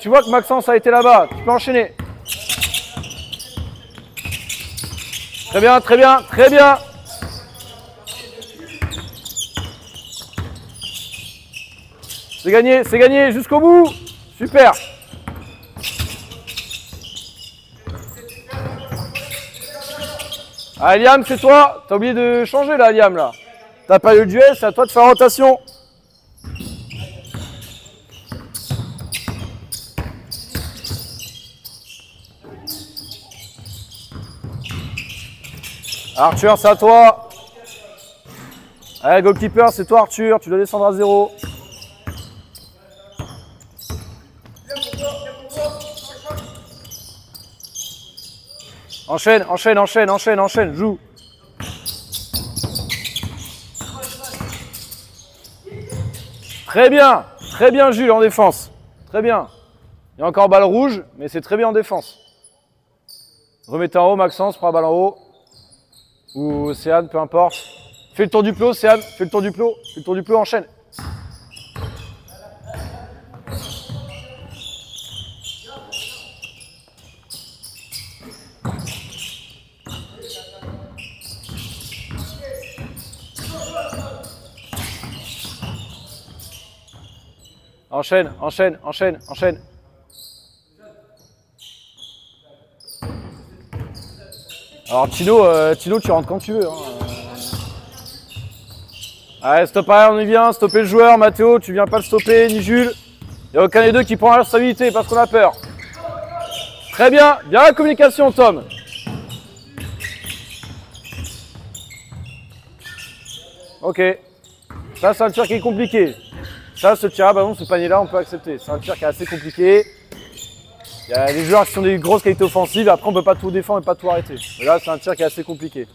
Tu vois que Maxence a été là-bas, tu peux enchaîner. Très bien, très bien, très bien. C'est gagné jusqu'au bout. Super. Ah, Liam, c'est toi. T'as oublié de changer là, Liam, là. T'as pas eu le duel, c'est à toi de faire la rotation. Arthur, c'est à toi. Allez, goalkeeper, c'est toi, Arthur. Tu dois descendre à 0. Enchaîne, enchaîne, enchaîne, enchaîne, enchaîne, joue. Très bien Jules en défense. Très bien. Il y a encore balle rouge, mais c'est très bien en défense. Remettez en haut, Maxence, prends la balle en haut. Ou Océane, peu importe. Fais le tour du plot, Océane, fais le tour du plot. Fais le tour du plot, enchaîne. Enchaîne, enchaîne, enchaîne, enchaîne. Alors Tino, tu rentres quand tu veux. Hein. Allez, stop arrière, on y vient. Stopper le joueur. Mathéo, tu viens pas le stopper, ni Jules. Il n'y a aucun des deux qui prend la responsabilité parce qu'on a peur. Très bien, bien la communication, Tom. Ok. Ça, c'est un tir qui est compliqué. Ça, ce tir à ballon, ce panier-là, on peut accepter. C'est un tir qui est assez compliqué. Il y a des joueurs qui sont des grosses qualités offensives. Après, on ne peut pas tout défendre et pas tout arrêter. Mais là, c'est un tir qui est assez compliqué.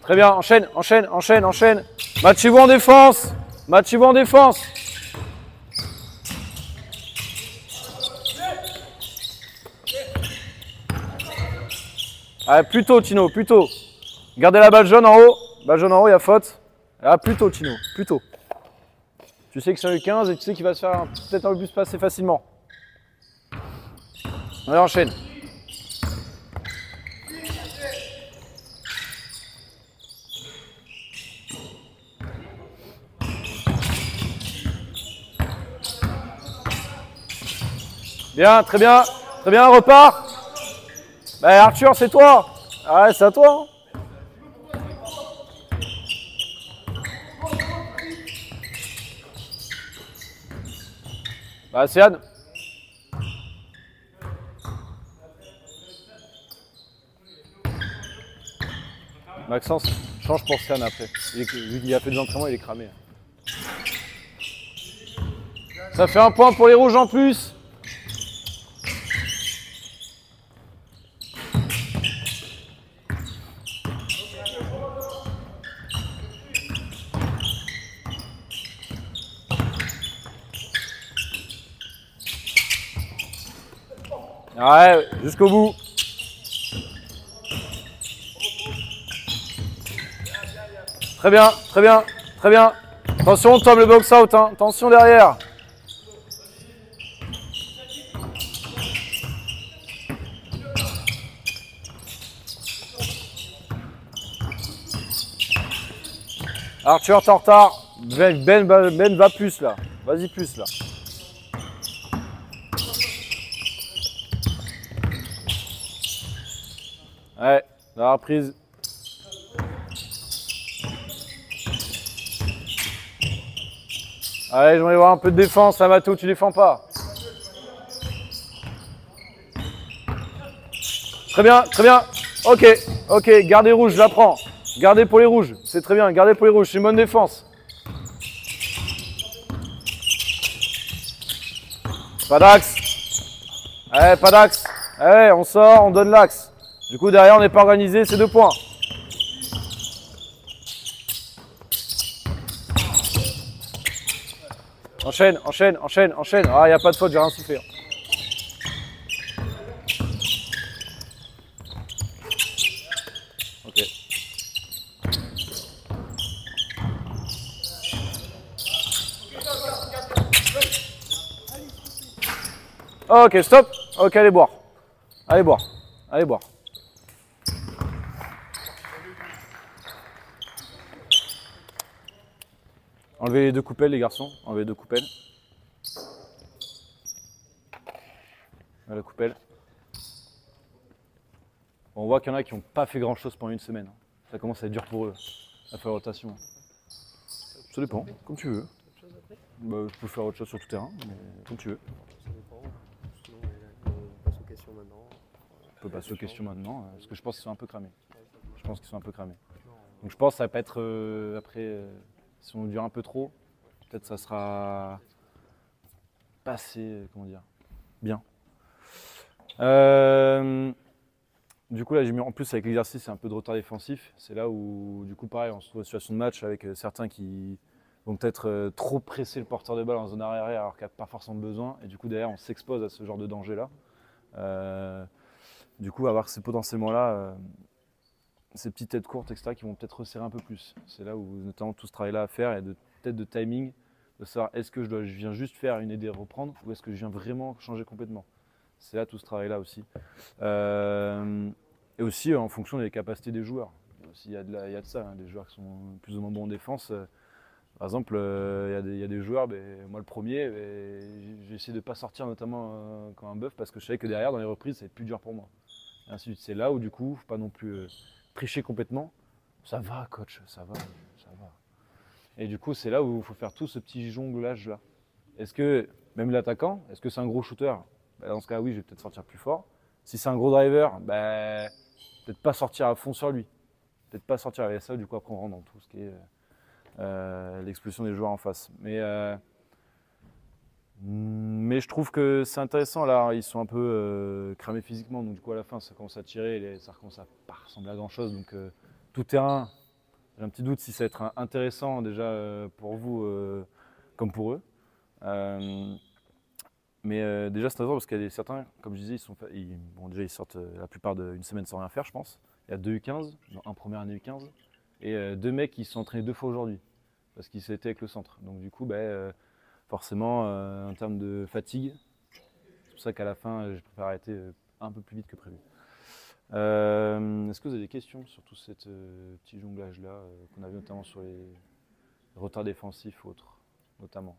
Très bien, enchaîne, enchaîne, enchaîne, enchaîne. Matchez-vous en défense. Matchez-vous en défense. Allez, plus tôt, Tino, plus tôt. Gardez la balle jaune en haut. Balle jaune en haut, il y a faute. Ah, plus tôt, Tino, plus tôt. Tu sais que c'est un U15 et tu sais qu'il va se faire peut-être un peu plus passer facilement. Allez, enchaîne. Bien, très bien, repart. Bah, Arthur, c'est toi. Ah ouais, c'est à toi. Bah, c'est Anne. Maxence, change pour Sian après. Vu qu'il a fait des entraînements, il est cramé. Ça fait 1 point pour les rouges en plus. Ouais, jusqu'au bout. Très bien, très bien, très bien. Attention, Tom, le box out, hein. Attention derrière. Arthur, t'es en retard. Ben va plus là. Vas-y plus là. Ouais, la reprise. Allez, j'aimerais voir un peu de défense, Amato, tu défends pas. Très bien, très bien. Ok, ok, gardez rouge, je la prends. Gardez pour les rouges, c'est très bien, gardez pour les rouges, c'est une bonne défense. Pas d'axe. Ouais, pas d'axe. Ouais, on sort, on donne l'axe. Du coup, derrière, on n'est pas organisé, c'est 2 points. Enchaîne, enchaîne, enchaîne, enchaîne. Ah, il n'y a pas de faute, j'ai rien souffert. Ok. Ok, stop. Ok, allez boire. Allez boire. Allez boire. Enlevez les 2 coupelles, les garçons. Enlevez les 2 coupelles. La coupelle. On voit qu'il y en a qui n'ont pas fait grand chose pendant une semaine. Ça commence à être dur pour eux, à faire la rotation. Ça dépend, comme tu veux. Bah, je peux faire autre chose sur tout terrain, mais comme tu veux. Ça dépend. Sinon, on passe aux questions maintenant. On peut passer aux questions maintenant, parce que je pense qu'ils sont un peu cramés. Je pense qu'ils sont un peu cramés. Donc je pense que ça va pas être après, si on dure un peu trop, peut-être ça sera pas assez, comment dire, bien. Du coup là j'ai mis en plus avec l'exercice c'est un peu de retard défensif. C'est là où du coup pareil on se trouve en situation de match avec certains qui vont peut-être trop presser le porteur de balle en zone arrière alors qu'il n'y a pas forcément besoin. Et du coup derrière on s'expose à ce genre de danger là. Du coup avoir ces potentiellement là, ces petites têtes courtes etc. qui vont peut-être resserrer un peu plus. C'est là où notamment tout ce travail là à faire et peut-être de timing, de savoir est-ce que je viens juste faire une aide et reprendre ou est-ce que je viens vraiment changer complètement. C'est là tout ce travail-là aussi. Et aussi en fonction des capacités des joueurs. Il y a de ça, hein, des joueurs qui sont plus ou moins bons en défense. Par exemple, il y a des joueurs, moi le premier, j'ai essayé de ne pas sortir notamment comme un bœuf parce que je savais que derrière, dans les reprises, c'est plus dur pour moi. Et ainsi de suite. C'est là où du coup, il ne faut pas non plus tricher complètement. Ça va, coach, ça va, ça va. Et du coup, c'est là où il faut faire tout ce petit jonglage-là. Est-ce que, même l'attaquant, est-ce que c'est un gros shooter? Dans ce cas, oui, je vais peut-être sortir plus fort. Si c'est un gros driver, peut-être pas sortir à fond sur lui. Peut-être pas sortir. Et ça, du coup, après, on rentre dans tout ce qui est l'expulsion des joueurs en face. Mais je trouve que c'est intéressant. Là, ils sont un peu cramés physiquement. Donc, du coup, à la fin, ça commence à tirer. Ça commence à pas ressembler à grand-chose. Donc, tout terrain, j'ai un petit doute si ça va être intéressant déjà pour vous comme pour eux. Mais déjà c'est intéressant parce qu'il y a certains, comme je disais, ils sortent la plupart d'une semaine sans rien faire, je pense. Il y a 2 U15, un premier année U15, et 2 mecs qui se sont entraînés 2 fois aujourd'hui parce qu'ils s'étaient avec le centre. Donc du coup, forcément, en termes de fatigue, c'est pour ça qu'à la fin, je préfère arrêter un peu plus vite que prévu. Est-ce que vous avez des questions sur tout ce petit jonglage-là qu'on a vu notamment sur les retards défensifs ou autres, notamment?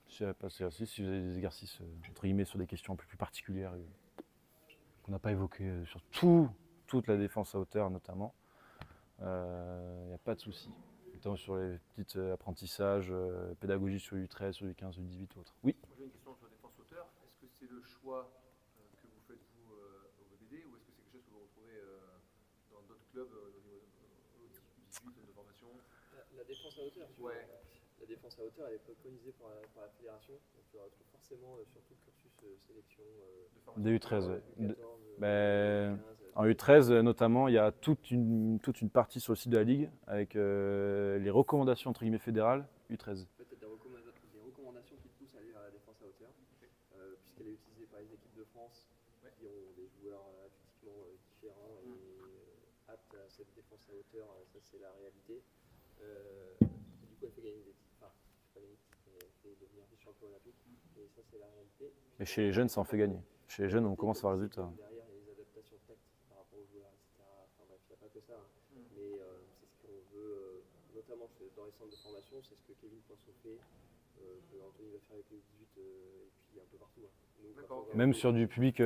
Je sais pas si vous avez des exercices entre guillemets sur des questions un peu plus particulières qu'on n'a pas évoquées sur toute la défense à hauteur notamment. Il n'y a pas de souci. Notamment sur les petits apprentissages, pédagogie sur U13, sur U15, U18 ou autres. Oui. J'ai une question sur la défense hauteur. Est-ce que c'est le choix que vous faites vous au VBD ou est-ce que c'est quelque chose que vous retrouvez dans d'autres clubs au niveau U18 de formation? La défense à hauteur. Ouais. La défense à hauteur, elle est préconisée par la fédération. Donc tu la retrouves forcément sur tout le cursus sélection des U13. En U13 notamment, il y a toute une partie sur le site de la Ligue avec les recommandations entre guillemets fédérales U13. En fait, tu as des recommandations qui te poussent à aller vers la défense à hauteur, puisqu'elle est utilisée par les équipes de France qui ont des joueurs athlétiquement différents et aptes à cette défense à hauteur. Ça, c'est la réalité. Du coup, elle fait gagner des titres. Enfin, pas gagner des titres, mais elle fait devenir vice-champion olympique. Et ça, c'est la réalité. Mais chez les jeunes, ça en fait gagner. Chez les jeunes, on commence à voir le résultat. Derrière, il y a les adaptations tactiques par rapport aux joueurs, etc. Enfin bref, il n'y a pas que ça. Mais c'est ce qu'on veut, notamment dans les centres de formation, c'est ce que Kevin Poisson fait, que Anthony va faire avec les 18 et puis un peu partout. Nous, même sur du public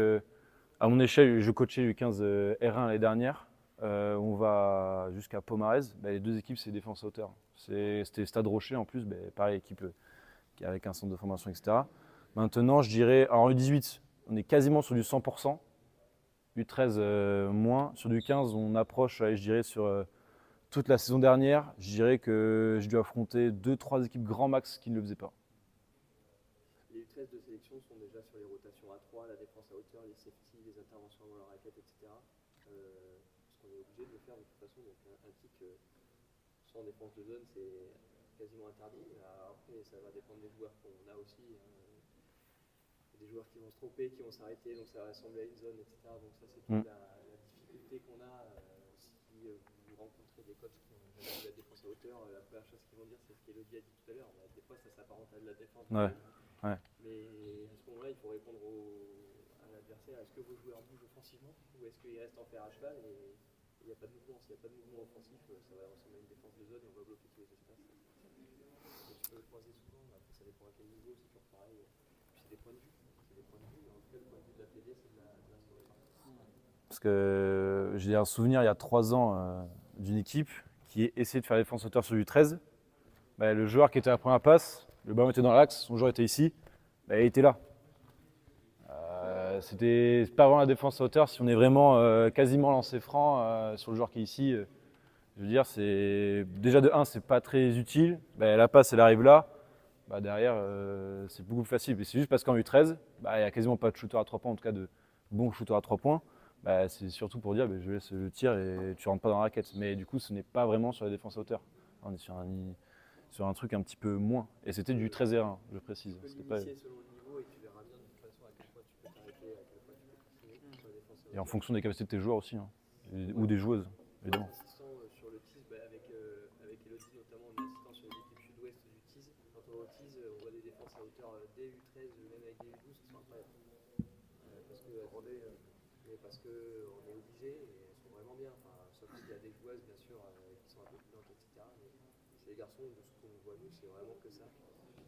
À mon échelle, je coachais U15 R1 l'année dernière. On va jusqu'à Pomarez. Bah, les deux équipes, c'est défense à hauteur. C'était Stade Rocher en plus, bah, pareil, équipe avec un centre de formation, etc. Maintenant, je dirais, alors U18, on est quasiment sur du 100%. U13, moins. Sur du 15, on approche, allez, je dirais, sur toute la saison dernière, je dirais que j'ai dû affronter 2-3 équipes grand max qui ne le faisaient pas. Les U13 de sélection sont déjà sur les rotations à 3, la défense à hauteur, les safety, les interventions avant la raquette, etc. Parce qu'on est obligé de le faire de toute façon. Donc un kick sans défense de zone, c'est quasiment interdit. Après, ça va dépendre des joueurs qu'on a aussi. Des joueurs qui vont se tromper, qui vont s'arrêter, donc ça va ressembler à une zone, etc. Donc ça, c'est toute la difficulté qu'on a. Si vous rencontrez des coachs qui ont jamais vu la défense à hauteur, la première chose qu'ils vont dire, c'est ce qu'Elodie a dit tout à l'heure. Des fois, ça s'apparente à de la défense. Ouais. Ouais. Mais à ce moment-là, il faut répondre à l'adversaire. Est-ce que vos joueurs bougent offensivement ou est-ce qu'ils restent en fer à cheval et il n'y a pas de mouvement? S'il n'y a pas de mouvement offensif, ça va ressembler à une défense de zone et on va bloquer tous les espaces. Donc, tu peux le croiser souvent. Après, ça dépend à quel niveau, c'est toujours pareil. Puis c'est des points de vue. En tout cas, le point de vue de la TD, c'est de la Parce que j'ai un souvenir il y a 3 ans d'une équipe qui a essayé de faire défense hauteur sur du 13. Bah, le joueur qui était à la première passe, le ballon était dans l'axe, son joueur était ici, bah, il était là. C'était pas vraiment la défense à hauteur si on est vraiment quasiment lancé franc sur le joueur qui est ici. Je veux dire, c'est déjà de 1, c'est pas très utile. Bah, la passe, elle arrive là. Bah, derrière, c'est beaucoup plus facile. C'est juste parce qu'en U13, bah, il n'y a quasiment pas de shooter à 3 points, en tout cas de bons shooters à 3 points. Bah, c'est surtout pour dire, bah, je laisse le tir et tu rentres pas dans la raquette. Mais du coup, ce n'est pas vraiment sur la défense à hauteur. On est sur un truc un petit peu moins. Et c'était du 13 R1, je précise. Tu peux pas... l'initier selon le niveau et tu verras bien de toute façon à quel point tu peux t'arrêter, à quel point tu peux continuer sur la défense à hauteur. Et en fonction des capacités de tes joueurs aussi, hein. Ou des joueuses, évidemment. Assistant sur le tease, avec Elodie notamment, on est assistant sur l'équipe sud-ouest du tease. Quand on va au tease, on voit des défenses à hauteur des U13, même avec des U12 qui sont incroyables. Parce qu'on est obligé et elles sont vraiment bien. Enfin, sauf qu'il y a des joueuses, bien sûr, qui sont un peu plus lentes, etc. Mais c'est les garçons, de ce qu'on voit nous, c'est vraiment que ça.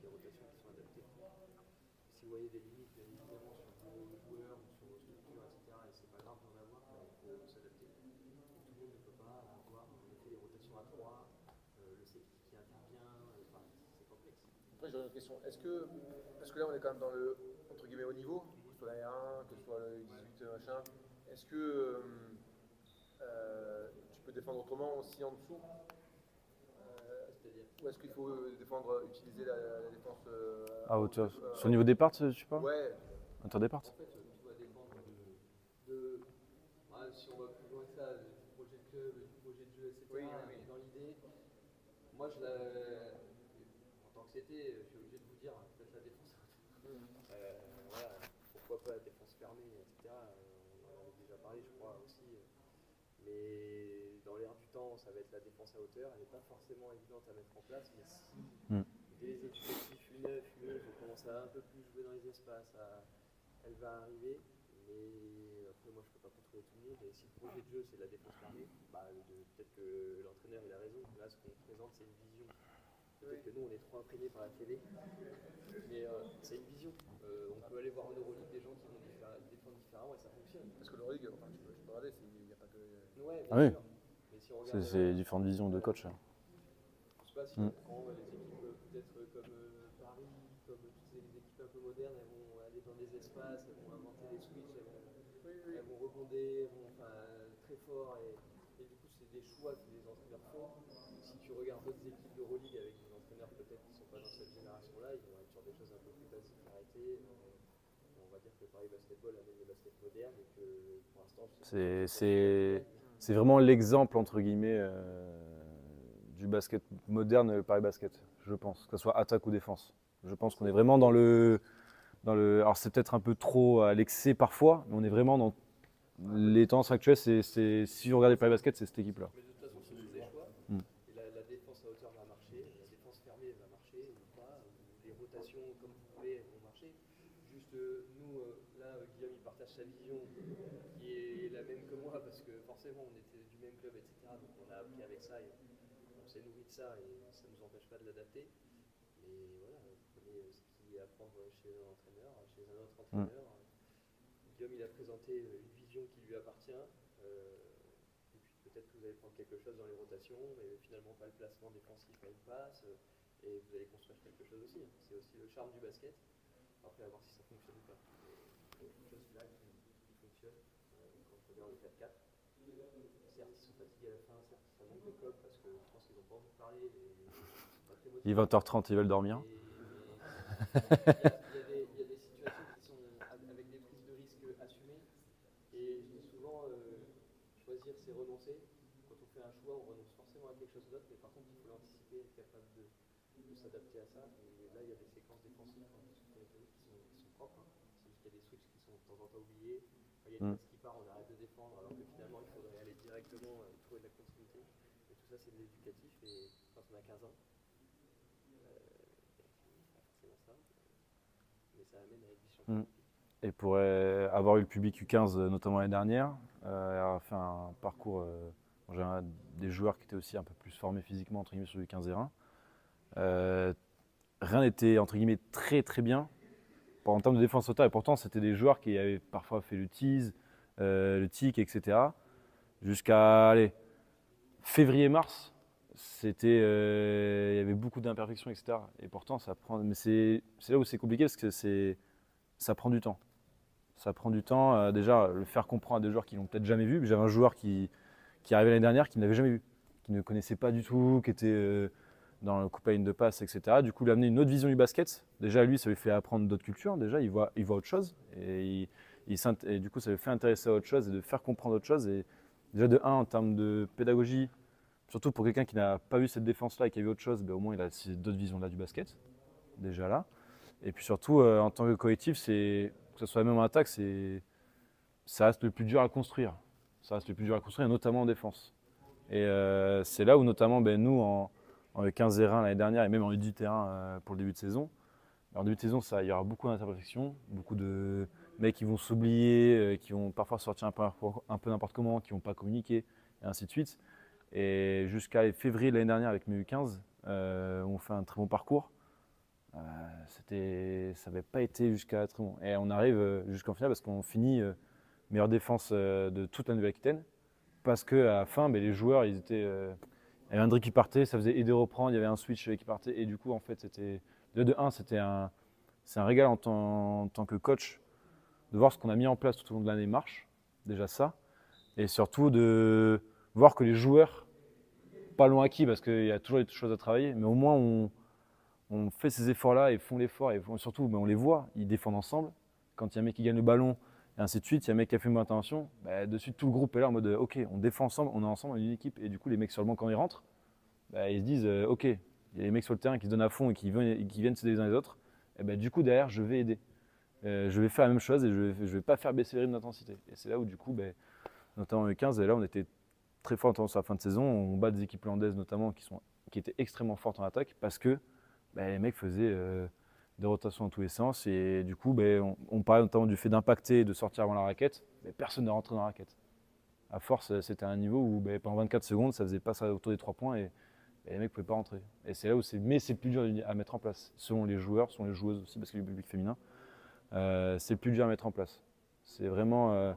Des rotations qui sont adaptées. Si vous voyez des limites, bien évidemment, sur vos joueurs ou sur vos structures, etc., et c'est pas grave d'en avoir, il faut s'adapter. Tout le monde ne peut pas avoir, en effet, les rotations à 3, le safety qui intervient, enfin, c'est complexe. Après, j'aurais une question. Est-ce que là, on est quand même dans le, entre guillemets, haut niveau, que ce soit la R1, que ce soit le 18 machin, est-ce que tu peux défendre autrement aussi en dessous? C'est-à-dire, ou est-ce qu'il faut utiliser la défense à hauteur? Sur le niveau départ, tu parles? Ouais. Interdépart? En fait, tout va dépendre si on va plus loin que ça, du projet de club, du projet de jeu, etc. Oui. Dans l'idée, moi, en tant que CT, je suis obligé de vous dire, faites la défense. Voilà, pourquoi pas la défense fermée, etc. On en avait déjà parlé, je crois, aussi. Mais dans l'air du temps, ça va être la défense à hauteur. Elle n'est pas forcément évidente à mettre en place, mais si dès les effectifs U9, U11, on commence à un peu plus jouer dans les espaces, elle va arriver. Mais après, moi, je ne peux pas contrôler tout le monde. Et si le projet de jeu, c'est la défense fermée, peut-être que l'entraîneur il a raison. Là, ce qu'on présente, c'est une vision. Peut-être que nous, on est trop imprégnés par la télé. Mais c'est une vision. On peut aller voir en Euroleague des gens qui vont défendre différemment et ça fonctionne. Parce que l'Euroleague, enfin, tu peux regarder, il n'y a pas que. Ouais, Ah oui. sûr. Mais si on regarde, C'est différentes visions de coach. je ne sais pas si on prend les équipes peut-être comme Paris, comme toutes les équipes un peu modernes, elles vont aller dans des espaces, elles vont inventer des switches, elles vont rebonder, très fort. Et du coup, c'est des choix que les entraîneurs font. Si tu regardes d'autres équipes d'Euroleague avec des entraîneurs peut-être qui ne sont pas dans cette génération-là, ils vont être sur des choses un peu plus basiques, arrêtées. On va dire que Paris Basketball amène le basket moderne et que pour l'instant, c'est vraiment l'exemple, entre guillemets, du basket moderne Paris Basket, je pense, que ce soit attaque ou défense. Je pense qu'on est vraiment dans le alors c'est peut-être un peu trop à l'excès parfois, mais on est vraiment dans les tendances actuelles. Si vous regardez Paris Basket, c'est cette équipe-là. Mais de toute façon, c'est des choix. Et la défense à hauteur va marcher, la défense fermée va marcher ou pas, ou les rotations comme vous voulez vont marcher. Juste nous, là, Guillaume, il partage sa vision qui est la même que moi parce que forcément, on était du même club, etc. Donc on a appris avec ça et on s'est nourri de ça et ça ne nous empêche pas de l'adapter. Mais voilà, vous prenez ce qui est à prendre chez un entraîneur, chez un autre entraîneur. Guillaume, il il a présenté une vision qui lui appartient. Et puis peut-être que vous allez prendre quelque chose dans les rotations, mais finalement pas le placement défensif à une passe. Et vous allez construire quelque chose aussi. C'est aussi le charme du basket. Après, à voir si ça fonctionne ou pas. Il y a quelque chose là qui fonctionne quand on regarde le 4-4. Certes, ils sont fatigués à la fin, certes, ça manque de club parce que je pense qu'ils n'ont pas envie de parler. Il est 20h30, ils veulent dormir. Il y a des situations qui sont avec des prises de risque assumées. Et je dis souvent, choisir, c'est renoncer. Quand on fait un choix, on renonce forcément à quelque chose d'autre, mais par contre, il faut l'anticiper, être capable de s'adapter à ça. Et là, il y a des séquences défensives qui sont propres. Hein. C'est juste qu'il y a des switches qui sont de temps en temps oubliés. Il y a une passe qui part, on arrête de défendre, alors que finalement, il faudrait aller directement trouver de la continuité. Et tout ça, c'est de l'éducatif. Et quand on a 15 ans, c'est pas forcément ça. Mais ça amène à être vision. Et pour avoir eu le public U15, notamment l'année dernière, avoir fait un parcours. J'ai des joueurs qui étaient aussi un peu plus formés physiquement entre guillemets sur le U15 et 1. Rien n'était entre guillemets très très bien en termes de défense sauteur, et pourtant c'était des joueurs qui avaient parfois fait le tease, le tic, etc. Jusqu'à février-mars, c'était, il y avait beaucoup d'imperfections, etc. Et pourtant ça prend, mais c'est là où c'est compliqué parce que ça prend du temps. Ça prend du temps, déjà le faire comprendre à des joueurs qui l'ont peut-être jamais vu. J'avais un joueur qui arrivait l'année dernière, qui ne l'avait jamais vu, qui ne connaissait pas du tout, qui était dans le coupe à ligne de passe, etc. Du coup, il a amené une autre vision du basket. Déjà, lui, ça lui fait apprendre d'autres cultures. Déjà, il voit autre chose. Et du coup, ça lui fait intéresser à autre chose et de faire comprendre autre chose. Et déjà, de un, en termes de pédagogie, surtout pour quelqu'un qui n'a pas vu cette défense-là et qui a vu autre chose, ben, au moins, il a d'autres visions-là du basket. Déjà là. Et puis surtout, en tant que collectif, que ce soit même en attaque, ça reste le plus dur à construire. Ça reste le plus dur à construire, notamment en défense. Et c'est là où, notamment, nous, en U15 et 1 l'année dernière, et même en U18 et 1 pour le début de saison, en début de saison, il y aura beaucoup d'interprofessions, beaucoup de mecs qui vont s'oublier, qui vont parfois sortir un peu n'importe comment, qui ne vont pas communiquer, et ainsi de suite. Et jusqu'à février de l'année dernière, avec mes U15, on fait un très bon parcours. Ça n'avait pas été jusqu'à très bon. Et on arrive jusqu'en finale parce qu'on finit meilleure défense de toute la Nouvelle-Aquitaine. Parce qu'à la fin, les joueurs, il y avait un dribble qui partait, ça faisait aider reprendre, il y avait un switch qui partait. Et du coup, en fait, c'était c'est un régal en tant que coach de voir ce qu'on a mis en place tout au long de l'année marche. Déjà ça. Et surtout de voir que les joueurs, pas loin acquis parce qu'il y a toujours des choses à travailler, mais au moins on fait ces efforts-là et font l'effort. Et surtout, on les voit, ils défendent ensemble. Quand il y a un mec qui gagne le ballon, et ainsi de suite, il y a un mec qui a fait une bonne intervention, de suite tout le groupe est là en mode ok, on défend ensemble, on est ensemble, on est une équipe. Et du coup, les mecs sur le banc, quand ils rentrent, ils se disent ok, il y a les mecs sur le terrain qui se donnent à fond et qui viennent s'aider les uns les autres. Et du coup, derrière, je vais aider. Je vais faire la même chose et je ne vais pas faire baisser le rythme d'intensité. Et c'est là où, du coup, notamment le 15, et là, on était très fort sur la fin de saison. On bat des équipes hollandaises, notamment, qui étaient extrêmement fortes en attaque parce que les mecs faisaient des rotations dans tous les sens. Et du coup, on parlait notamment du fait d'impacter et de sortir avant la raquette. Mais personne n'est rentré dans la raquette. À force, c'était un niveau où pendant 24 secondes, ça faisait pas ça autour des 3 points et les mecs ne pouvaient pas rentrer. Et c'est là où mais c'est plus dur à mettre en place, selon les joueurs, selon les joueuses aussi, parce que le public féminin. C'est le plus dur à mettre en place. C'est vraiment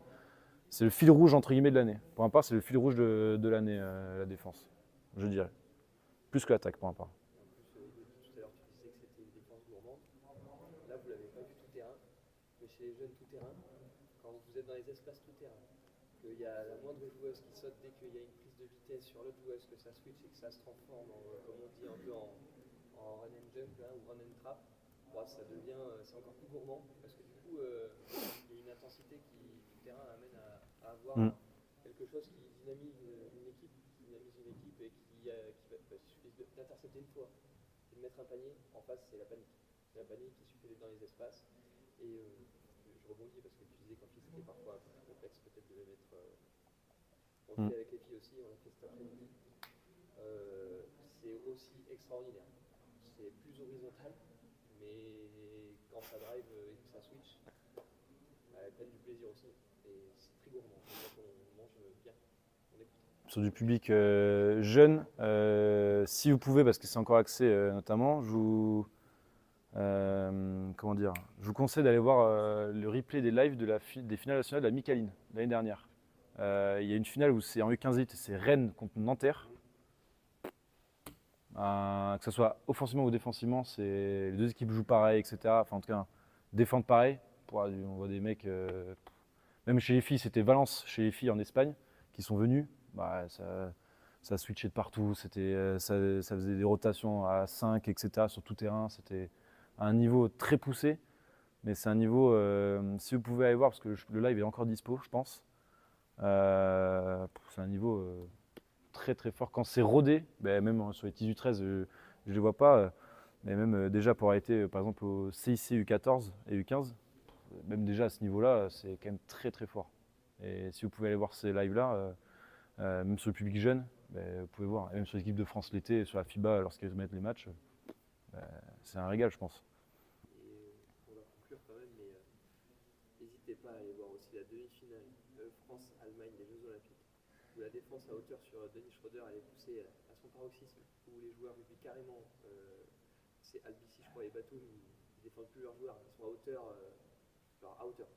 c'est le fil rouge entre guillemets de l'année. Pour ma part, c'est le fil rouge de l'année, la défense, je dirais. Plus que l'attaque pour ma part. Tout à l'heure, tu disais que c'était une défense gourmande. Là, vous ne l'avez pas vu tout terrain. Mais chez les jeunes tout terrain, quand vous êtes dans les espaces tout terrain, qu'il y a la moindre joueuse qui saute dès qu'il y a une prise de vitesse sur l'autre joueuse, que ça switch et que ça se transforme en, comme on dit un peu en run and jump là, ou run and trap, ça devient, c'est encore plus gourmand parce que du coup, il y a une intensité qui, tout terrain, amène à avoir quelque chose qui dynamise une équipe, et qui suffit d'intercepter une fois et de mettre un panier. En face, c'est la panique. C'est la panique qui suffit d'être dans les espaces. Et je rebondis parce que tu disais qu'en fille, c'était parfois un peu plus complexe peut-être de les mettre. On le fait avec les filles aussi, on l'a fait cet après-midi. C'est aussi extraordinaire. C'est plus horizontal, mais quand ça drive et que ça switch, elles prennent du plaisir aussi. Et c'est très gourmand. On mange bien. On écoute. Sur du public jeune, si vous pouvez, parce que c'est encore accès notamment, Comment dire, je vous conseille d'aller voir le replay des lives des finales nationales de la Micaline l'année dernière. Il y a une finale où c'est en U15 c'est Rennes contre Nanterre. Que ce soit offensivement ou défensivement, les deux équipes jouent pareil, etc. Enfin, en tout cas, défendent pareil. On voit des mecs, même chez les filles, c'était Valence, chez les filles en Espagne, qui sont venus. Bah, ça switchait de partout, ça faisait des rotations à 5, etc. sur tout terrain. C'était à un niveau très poussé, mais c'est un niveau, si vous pouvez aller voir, parce que le live est encore dispo, je pense, c'est un niveau très très fort. Quand c'est rodé, même sur les 18-13, je ne les vois pas, mais même déjà pour avoir été par exemple au CIC U14 et U15, même déjà à ce niveau-là, c'est quand même très très fort. Et si vous pouvez aller voir ces lives-là, même sur le public jeune, vous pouvez voir, et même sur l'équipe de France l'été, sur la FIBA lorsqu'ils mettent les matchs, c'est un régal, je pense. Et on va conclure quand même, mais n'hésitez pas à aller voir aussi la demi-finale France-Allemagne des Jeux Olympiques, où la défense à hauteur sur Dennis Schroeder elle est poussée à son paroxysme, où les joueurs vivent carrément, c'est Albici je crois et Batum, ils défendent plus leurs joueurs, ils sont à hauteur,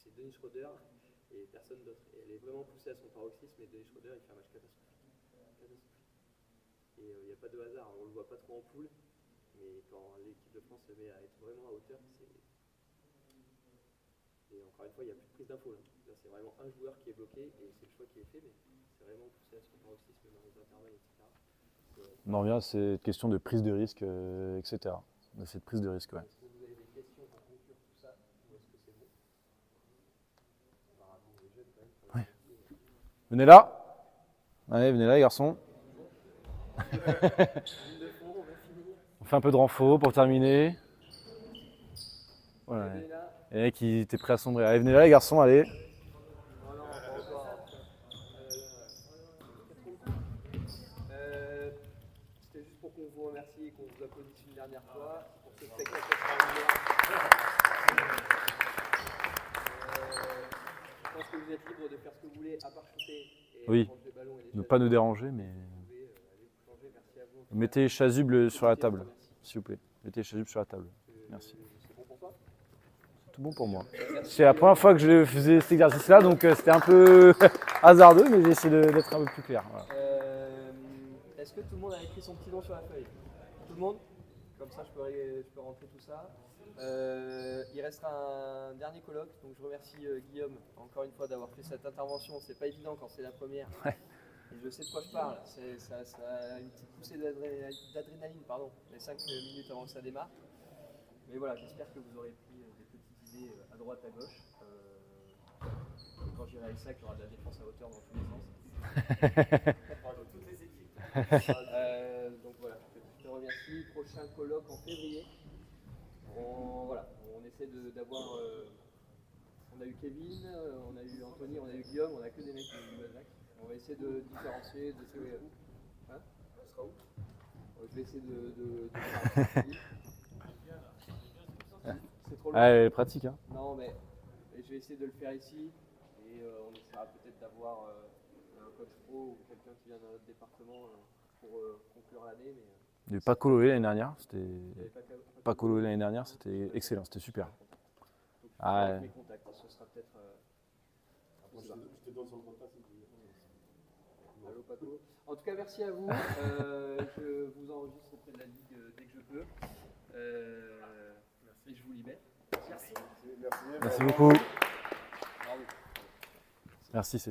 c'est Dennis Schroeder et personne d'autre. Et elle est vraiment poussée à son paroxysme et Dennis Schroeder il fait un match catastrophique. Et il n'y a pas de hasard, on ne le voit pas trop en poule, mais quand l'équipe de France se met à être vraiment à hauteur, c'est... Et encore une fois, il n'y a plus de prise d'info. C'est vraiment un joueur qui est bloqué et c'est le choix qui est fait, mais c'est vraiment poussé à son paroxysme dans les intervalles, etc. On en revient à cette question de prise de risque, etc. De cette prise de risque, ouais. Est-ce que vous avez des questions pour conclure tout ça ou est-ce que c'est bon? On va raconter les jeunes quand même. Oui. Venez là. Allez, venez là, les garçons. On fait un peu de renfort pour terminer. Voilà. Et les mecs, ils étaient prêts à sombrer. Allez, venez là, les garçons, allez. C'était juste pour qu'on vous remercie et qu'on vous applaudisse une dernière fois pour ce spectacle extraordinaire. Je pense que vous êtes libre de faire ce que vous voulez, à part shooter et prendre les ballons et les ne pas nous déranger, mais... Mettez les chasubles sur la table, s'il vous plaît. Mettez les chasubles sur la table. Merci. C'est bon pour toi? Tout bon pour moi. C'est la première fois que je faisais cet exercice-là, donc c'était un peu hasardeux, mais j'ai essayé d'être un peu plus clair. Voilà. Est-ce que tout le monde a écrit son petit nom sur la feuille? Tout le monde? Comme ça, je peux rentrer tout ça. Il restera un dernier colloque, donc je remercie Guillaume encore une fois d'avoir fait cette intervention. C'est pas évident quand c'est la première. Ouais. Et je sais de quoi je parle. Ça a une petite poussée d'adrénaline, les 5 minutes avant que ça démarre. Mais voilà, j'espère que vous aurez pris des petites idées à droite, à gauche. Quand j'irai avec ça, il y aura de la défense à hauteur dans tous les sens. Dans toutes les équipes. Donc voilà, je te remercie. Prochain colloque en février. On essaie d'avoir. On a eu Kevin, on a eu Anthony, on a eu Guillaume, on a que des mecs du Bazac. On va essayer de différencier, de trouver. Hein? Ça sera où? Je vais essayer de c'est trop long. Ah, elle est pratique, hein. Non, mais je vais essayer de le faire ici. Et on essaiera peut-être d'avoir un coach pro ou quelqu'un qui vient d'un autre département pour conclure l'année. Il n'y avait pas Coloé l'année dernière. Pas Coloé l'année dernière, c'était excellent, c'était super. Donc, avec mes contacts, ce sera peut-être. Je te donne son contact. Allô Paco. En tout cas, merci à vous. Je vous enregistre auprès de la Ligue dès que je peux. Merci, je vous libère. Merci. Merci beaucoup. Bravo. Merci, c'est